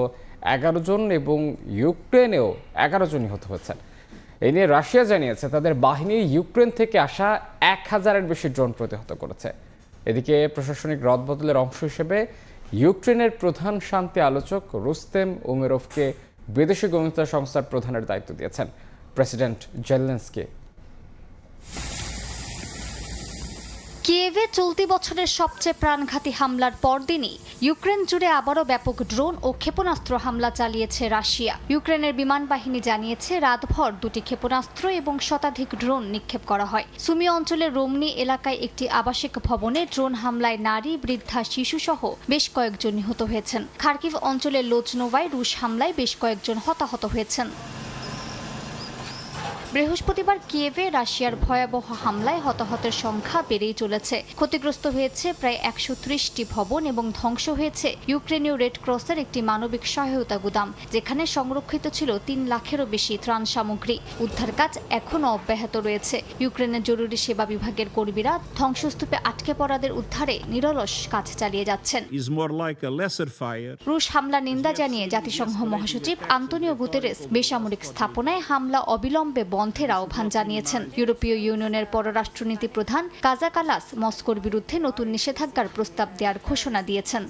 11 জন এবং ইউক্রেনেও 11 জন নিহত হয়েছেন। এই নিয়ে রাশিয়া জানিয়েছে তাদের বাহিনী ইউক্রেন থেকে আসা 1000-এর বেশি ড্রোন প্রতিহত করেছে। এদিকে প্রশাসনিক রদবদলের অংশ হিসেবে ইউক্রেনের প্রধান শান্তি আলোচক রুস্তেম উমেরোভকে বিদেশি গোয়েন্দা সংস্থার প্রধানের দায়িত্ব দিয়েছেন প্রেসিডেন্ট জেলেনস্কি।
কিয়েভে চলতি বছরের সবচেয়ে প্রাণঘাতী হামলার পরদিনই ইউক্রেন জুড়ে আবারও ব্যাপক ড্রোন ও ক্ষেপণাস্ত্র হামলা চালিয়েছে রাশিয়া। ইউক্রেনের বিমান বাহিনী জানিয়েছে রাতভর 2টি ক্ষেপণাস্ত্র এবং শতাধিক ড্রোন নিক্ষেপ করা হয়। সুমি অঞ্চলের রোমনি এলাকায় একটি আবাসিক ভবনে ড্রোন হামলায় নারী, বৃদ্ধা, শিশুসহ বেশ কয়েকজন নিহত হয়েছেন। খার্কিভ অঞ্চলের লোজনোভায় রুশ হামলায় বেশ কয়েকজন হতাহত হয়েছেন। বৃহস্পতিবার কিয়েভে রাশিয়ার ভয়াবহ হামলায় হতাহতের সংখ্যা বেড়েই চলেছে। ক্ষতিগ্রস্ত হয়েছে প্রায় 130টি ভবন এবং ধ্বংস হয়েছে ইউক্রেনীয় রেড ক্রসের একটি মানবিক সহায়তা গুদাম, যেখানে সংরক্ষিত ছিল 3 লাখেরও বেশি ত্রাণ সামগ্রী। উদ্ধার কাজ এখনও অব্যাহত রয়েছে। ইউক্রেনের জরুরি সেবা বিভাগের কর্মীরা ধ্বংসস্তূপে আটকে পড়াদের উদ্ধারে নিরলস কাজ চালিয়ে যাচ্ছেন। রুশ হামলা নিন্দা জানিয়ে জাতিসংঘ মহাসচিব আন্তোনিও গুতেরেস বেসামরিক স্থাপনায় হামলা অবিলম্বে বন্ধের আহ্বান জানিয়েছেন। ইউরোপীয় ইউনিয়নের পররাষ্ট্রনীতি প্রধান কাজা কালাস মস্কোর বিরুদ্ধে নতুন নিষেধাজ্ঞার প্রস্তাব দেওয়ার ঘোষণা দিয়েছেন।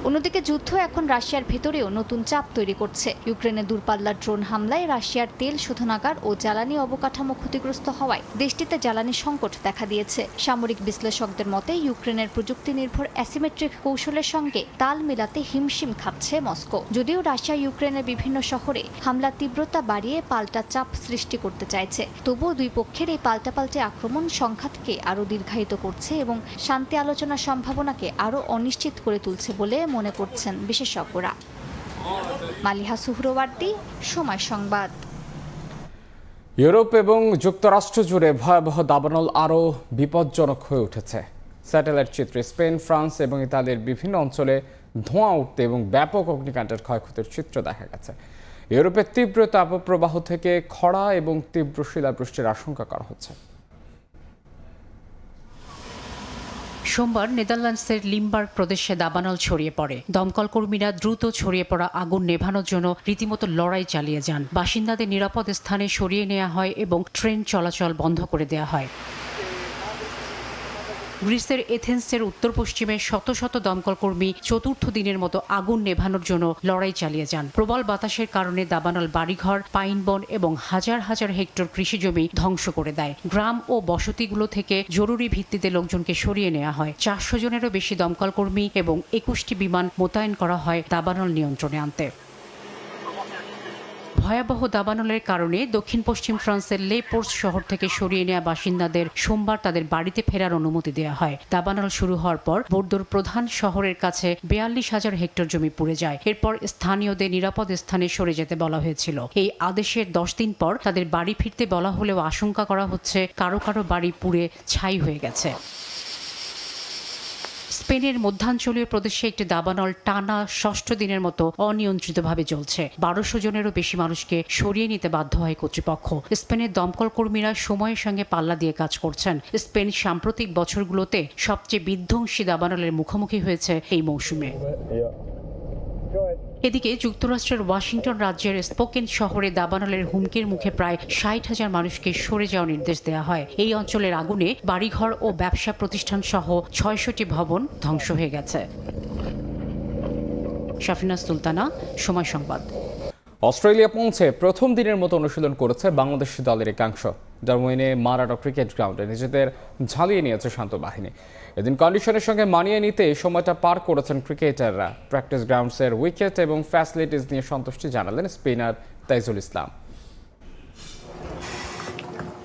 অন্যদিকে যুদ্ধ এখন রাশিয়ার ভেতরেও নতুন চাপ তৈরি করছে। ইউক্রেনের দূরপাল্লার ড্রোন হামলায় রাশিয়ার তেল শোধনাগার ও জ্বালানি অবকাঠামো ক্ষতিগ্রস্ত হওয়ায় দেশটিতে জ্বালানি সংকট দেখা দিয়েছে। সামরিক বিশ্লেষকদের মতে ইউক্রেনের প্রযুক্তি নির্ভর অ্যাসিমেট্রিক কৌশলের সঙ্গে তাল মেলাতে হিমশিম খাচ্ছে মস্কো। যদিও রাশিয়া ইউক্রেনের বিভিন্ন শহরে হামলার তীব্রতা বাড়িয়ে পাল্টা চাপ সৃষ্টি করতে চাইছে, তবুও দুই পক্ষের এই পাল্টাপাল্টে আক্রমণ সংঘাতকে আরও দীর্ঘায়িত করছে এবং শান্তি আলোচনার সম্ভাবনাকে আরও অনিশ্চিত করে তুলছে বলে মনে করছেন বিশেষজ্ঞরা। মালিহা সুহরওয়ার্দী, সময় সংবাদ।
ইউরোপ এবং যুক্তরাষ্ট্র জুড়ে ভয়াবহ দাবানল আরও বিপজ্জনক হয়ে উঠেছে। স্যাটেলাইট চিত্রে স্পেন, ফ্রান্স এবং ইতালির বিভিন্ন অঞ্চলে ধোঁয়া উঠতে এবং ব্যাপক অগ্নিকাণ্ডের ক্ষয়ক্ষতির চিত্র দেখা গেছে। ইউরোপের তীব্র তাপপ্রবাহ থেকে খরা এবং তীব্র শিলাবৃষ্টির আশঙ্কা করা হচ্ছে।
সোমবার নেদারল্যান্ডসের লিমবার্গ প্রদেশে দাবানল ছড়িয়ে পড়ে। দমকল কর্মীরা দ্রুত ছড়িয়ে পড়া আগুন নেভানোর জন্য রীতিমতো লড়াই চালিয়ে যান। বাসিন্দাদের নিরাপদ স্থানে সরিয়ে নেওয়া হয় এবং ট্রেন চলাচল বন্ধ করে দেওয়া হয়। গ্রিসের এথেন্সের উত্তর পশ্চিমে শত শত দমকল কর্মী চতুর্থ দিনের মতো আগুন নেভানোর জন্য লড়াই চালিয়ে যান। প্রবল বাতাসের কারণে দাবানল বাড়িঘর, পাইন বন এবং হাজার হাজার হেক্টর কৃষিজমি ধ্বংস করে দেয়। গ্রাম ও বসতিগুলো থেকে জরুরি ভিত্তিতে লোকজনকে সরিয়ে নেওয়া হয়। 400 জনেরও বেশি দমকল কর্মী এবং 21টি বিমান মোতায়েন করা হয় দাবানল নিয়ন্ত্রণে আনতে। ভয়াবহ দাবানলের কারণে দক্ষিণ পশ্চিম ফ্রান্সের লে পোর্স শহর থেকে সরিয়ে নেওয়া বাসিন্দাদের সোমবার তাদের বাড়িতে ফেরার অনুমতি দেওয়া হয়। দাবানল শুরু হওয়ার পর বোর্দোর প্রধান শহরের কাছে 42,000 হেক্টর জমি পুড়ে যায়। এরপর স্থানীয়দের নিরাপদ স্থানে সরে যেতে বলা হয়েছিল। এই আদেশের 10 দিন পর তাদের বাড়ি ফিরতে বলা হলেও আশঙ্কা করা হচ্ছে কারো কারো বাড়ি পুড়ে ছাই হয়ে গেছে। স্পেনের মধ্যাঞ্চলীয় প্রদেশে একটি দাবানল টানা 6ষ্ঠ দিনের মতো অনিয়ন্ত্রিতভাবে চলছে। 1200 জনেরও বেশি মানুষকে সরিয়ে নিতে বাধ্য হয় কর্তৃপক্ষ। স্পেনের দমকল কর্মীরা সময়ের সঙ্গে পাল্লা দিয়ে কাজ করছেন। স্পেন সাম্প্রতিক বছরগুলোতে সবচেয়ে বিধ্বংসী দাবানলের মুখোমুখি হয়েছে এই মৌসুমে। এদিকে যুক্তরাষ্ট্রের ওয়াশিংটন রাজ্যের স্পোকেন শহরে দাবানলের হুমকির মুখে প্রায় 60,000 মানুষকে সরে যাওয়ার নির্দেশ দেওয়া হয়। এই অঞ্চলের আগুনে বাড়িঘর ও ব্যবসা প্রতিষ্ঠান সহ 600টি ভবন ধ্বংস হয়ে গেছে। শাফিনা সুলতানা, সময় সংবাদ।
অস্ট্রেলিয়া পৌঁছে প্রথম দিনের মতো অনুশীলন করেছে বাংলাদেশি দলের একাংশ। ডারউইনে মারাডো ক্রিকেট গ্রাউন্ডে নিজেদের ঝালিয়ে নিয়েছে শান্ত বাহিনী। এদিন কন্ডিশনের সঙ্গে মানিয়ে নিতে সময়টা পার করেছেন ক্রিকেটাররা। প্র্যাকটিস গ্রাউন্ডসের উইকেট এবং ফ্যাসিলিটিস নিয়ে সন্তুষ্টি জানালেন স্পিনার তাইজুল ইসলাম।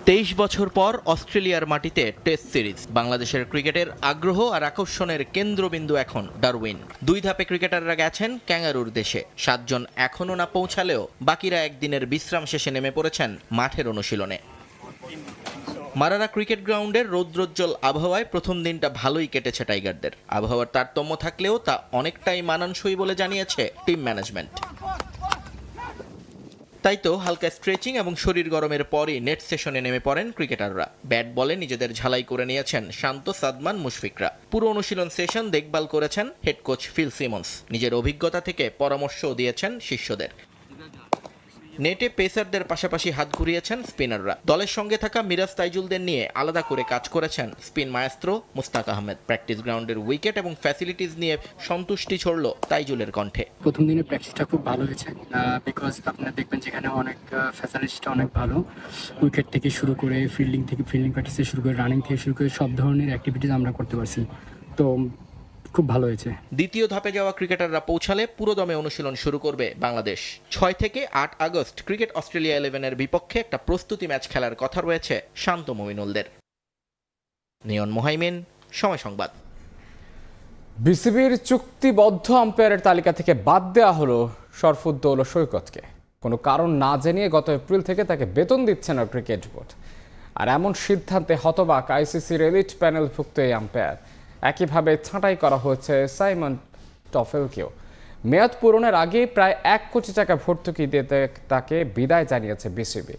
23 বছর পর অস্ট্রেলিয়ার মাটিতে টেস্ট সিরিজ। বাংলাদেশের ক্রিকেটের আগ্রহ আর আকর্ষণের কেন্দ্রবিন্দু এখন ডারউইন। 2 ধাপে ক্রিকেটাররা গেছেন ক্যাঙ্গারুর দেশে। 7 জন এখনও না পৌঁছালেও বাকিরা একদিনের বিশ্রাম শেষে নেমে পড়েছেন মাঠের অনুশীলনে। মারারা ক্রিকেট গ্রাউন্ডের রৌদ্রোজ্জ্বল আবহাওয়ায় প্রথম দিনটা ভালোই কেটেছে টাইগারদের। আবহাওয়ার তারতম্য থাকলেও তা অনেকটাই মানানসই বলে জানিয়েছে টিম ম্যানেজমেন্ট। তাই তো হালকা স্ট্রেচিং এবং শরীর গরমের পরই নেট সেশনে নেমে পড়েন ক্রিকেটাররা। ব্যাট বলে নিজেদের ঝালাই করে নিয়েছেন শান্ত, সাদমান, মুশফিকরা। পুরো অনুশীলন সেশন দেখভাল করেছেন হেড কোচ ফিল সিমন্স। নিজের অভিজ্ঞতা থেকে পরামর্শও দিয়েছেন শিষ্যদের। নেটে পেসারদের পাশাপাশি হাত ঘুরিয়েছেন স্পিনাররা। দলের সঙ্গে থাকা মিরাজ, তাইজুলদের নিয়ে আলাদা করে কাজ করেছেন স্পিন মায়াস্ত্রো মুস্তাক আহমেদ। প্র্যাকটিস গ্রাউন্ডের উইকেট এবং ফ্যাসিলিটিস নিয়ে সন্তুষ্টি ছড়ল তাইজুলের কণ্ঠে।
প্রথম দিনের প্র্যাকটিসটা খুব ভালো হয়েছে, বিকজ আপনারা দেখবেন যেখানে অনেক ফ্যাসিলিটিসটা অনেক ভালো। উইকেট থেকে শুরু করে ফিল্ডিং প্র্যাকটিস থেকে শুরু করে রানিং থেকে শুরু করে সব ধরনের অ্যাক্টিভিটিস আমরা করতে পারছি, তো খুব ভালো হয়েছে।
দ্বিতীয় ধাপে যাওয়া ক্রিকেটাররা পৌঁছালে পুরোদমে অনুশীলন শুরু করবে বাংলাদেশ। 6 থেকে 8 আগস্ট ক্রিকেট অস্ট্রেলিয়া 11-এর বিপক্ষে একটা প্রস্তুতি ম্যাচ খেলার কথা রয়েছে শান্ত মমিনুলদের। নিয়ন মোহাইমিন, সময় সংবাদ।
বিসিবির চুক্তিবদ্ধ আম্পায়ারের তালিকা থেকে বাদ দেওয়া হলো শরফুদ্দৌলা সৈকতকে। কোনো কারণ না জানিয়ে গত এপ্রিল থেকে তাকে বেতন দিচ্ছে না ক্রিকেট বোর্ড। আর এমন সিদ্ধান্তে হতবাক আইসিসির এলিট প্যানেলভুক্ত এই আম্পায়ার। একইভাবে ছাঁটাই করা হয়েছে সাইমন টফেলকেও। মেয়াদ পূরণের আগে প্রায় 1 কোটি টাকা ভর্তুকি দিতে তাকে বিদায় জানিয়েছে বিসিবি।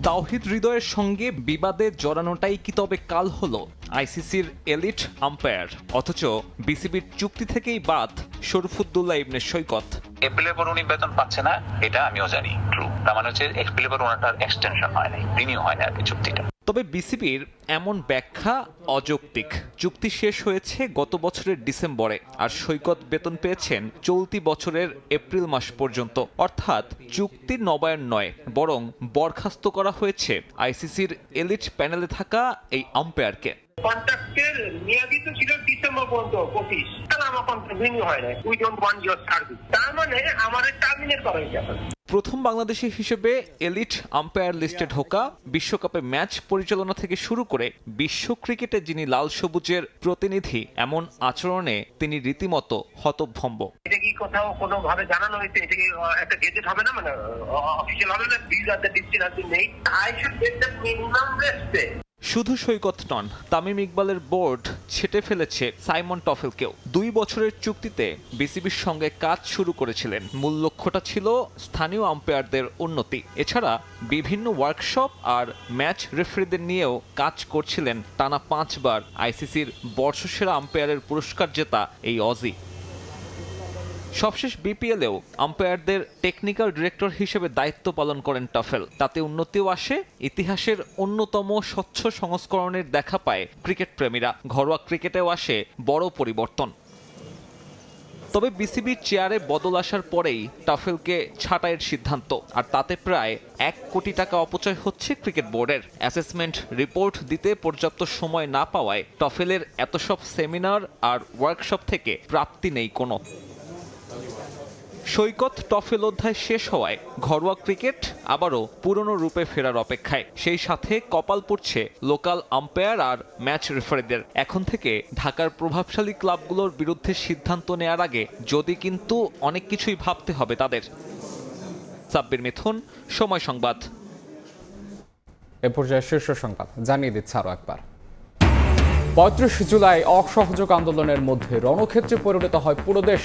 তাওহিদ হৃদয়ের সঙ্গে বিবাদে জড়ানোটাই কি তবে কাল হলো আইসিসির এলিট আম্পায়ার? অথচ বিসিবির চুক্তি থেকেই বাদ শরফুদ্দৌলা ইবনে সৈকত।
এপ্রিলের পর উনি বেতন পাচ্ছে না, এটা আমিও জানি। ট্রু, তার মানে হচ্ছে এপ্রিলের পর ওনার এক্সটেনশন হয় নাই, রিনিউ হয় না আর কি চুক্তিটা।
তবে বিসিবির এমন ব্যাখ্যা অযৌক্তিক। চুক্তি শেষ হয়েছে গত বছরের ডিসেম্বরে, আর সৈকত বেতন পেয়েছেন চলতি বছরের এপ্রিল মাস পর্যন্ত। অর্থাৎ চুক্তির নবায়ন নয়, বরং বরখাস্ত করা হয়েছে আইসিসির এলিট প্যানেলে থাকা এই আম্পায়ারকে।
কন্ট্রাক্টের মেয়াদি তো ছিল ডিসেম্বর পর্যন্ত 25, তাহলে আমার কন্ট্রাক্ট রিনিউ হয় না। We don't want your service, তার মানে আমাদের টার্মিনেট করা হয়েছে।
প্রথম বাংলাদেশি হিসেবে এলিট আম্পায়ার লিস্টে ঢোকা, বিশ্বকাপে ম্যাচ পরিচালনা থেকে শুরু করে বিশ্ব ক্রিকেটে যিনি লাল সবুজের প্রতিনিধি, এমন আচরণে তিনি রীতিমতো হতভম্ব।
এটা কি কোথাও কোনো ভাবে জানানো হয়েছে? এটা কি একটা গেজেট হবে না, মানে অফিশিয়াল হবে না? This are the decision has been made. I should get the minimum respect.
শুধু সৈকত নন, তামিম ইকবালের বোর্ড ছেটে ফেলেছে সাইমন টফেলকেও। 2 বছরের চুক্তিতে বিসিবির সঙ্গে কাজ শুরু করেছিলেন। মূল লক্ষ্যটা ছিল স্থানীয় আম্পায়ারদের উন্নতি। এছাড়া বিভিন্ন ওয়ার্কশপ আর ম্যাচ রেফারিদের নিয়েও কাজ করছিলেন। টানা 5 বার আইসিসির বর্ষসেরা আম্পায়ারের পুরস্কার জেতা এই অজি। সবশেষ বিপিএলেও আম্পায়ারদের টেকনিক্যাল ডিরেক্টর হিসেবে দায়িত্ব পালন করেন টফেল। তাতে উন্নতিও আসে। ইতিহাসের অন্যতম স্বচ্ছ সংস্করণের দেখা পায় ক্রিকেট প্রেমীরা। ঘরোয়া ক্রিকেটেও আসে বড় পরিবর্তন। তবে বিসিবির চেয়ারে বদল আসার পরেই টফেলকে ছাঁটাইয়ের সিদ্ধান্ত, আর তাতে প্রায় 1 কোটি টাকা অপচয় হচ্ছে ক্রিকেট বোর্ডের। অ্যাসেসমেন্ট রিপোর্ট দিতে পর্যাপ্ত সময় না পাওয়ায় টফেলের এত সব সেমিনার আর ওয়ার্কশপ থেকে প্রাপ্তি নেই কোনো। সৈকত টফেল অধ্যায় শেষ হওয়ায় ঘরোয়া ক্রিকেট আবারও পুরনো রূপে ফেরার অপেক্ষায়। সেই সাথে কপাল পড়ছে লোকাল আম্পায়ার আর ম্যাচ রেফারিদের। এখন থেকে ঢাকার প্রভাবশালী ক্লাবগুলোর বিরুদ্ধে সিদ্ধান্ত নেয়ার আগে যদি কিন্তু অনেক কিছুই ভাবতে হবে তাদের। সাব্বির মিথুন, সময় সংবাদ।
এ পর্যায়ে শীর্ষ সংবাদ জানিয়ে দিচ্ছে আরো একবার। ৩৫ জুলাই অসহযোগ আন্দোলনের মধ্যে রণক্ষেত্রে পরিণত হয় পুরো দেশ।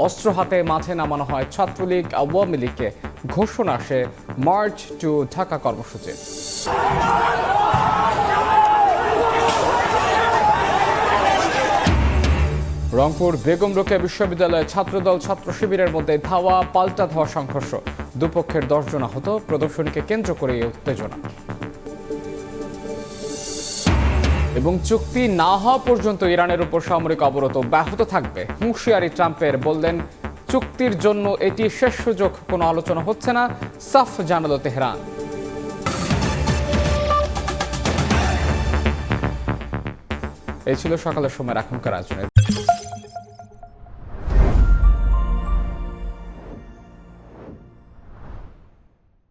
অস্ত্র হাতে মাঠে নামানো হয় ছাত্রলীগ, আওয়ামী লীগকে। ঘোষণা আসে মার্চ টু ঢাকা কর্মসূচি। রংপুর বেগম রোকেয়া বিশ্ববিদ্যালয়ে ছাত্রদল ছাত্র শিবিরের মধ্যে ধাওয়া পাল্টা ধাওয়া সংঘর্ষ। দুপক্ষের 10 জন আহত। প্রদর্শনীকে কেন্দ্র করে এই উত্তেজনা। এবং চুক্তি না হওয়া পর্যন্ত ইরানের উপর সামরিক অবরোধ ব্যাহত থাকবে। হুঁশিয়ারি ট্রাম্পের, বললেন চুক্তির জন্য এটি শেষ সুযোগ, কোনো আলোচনা হচ্ছে না, সাফ জানালো তেহরান। এই ছিল সকালের সময় এখনকার আয়োজনে।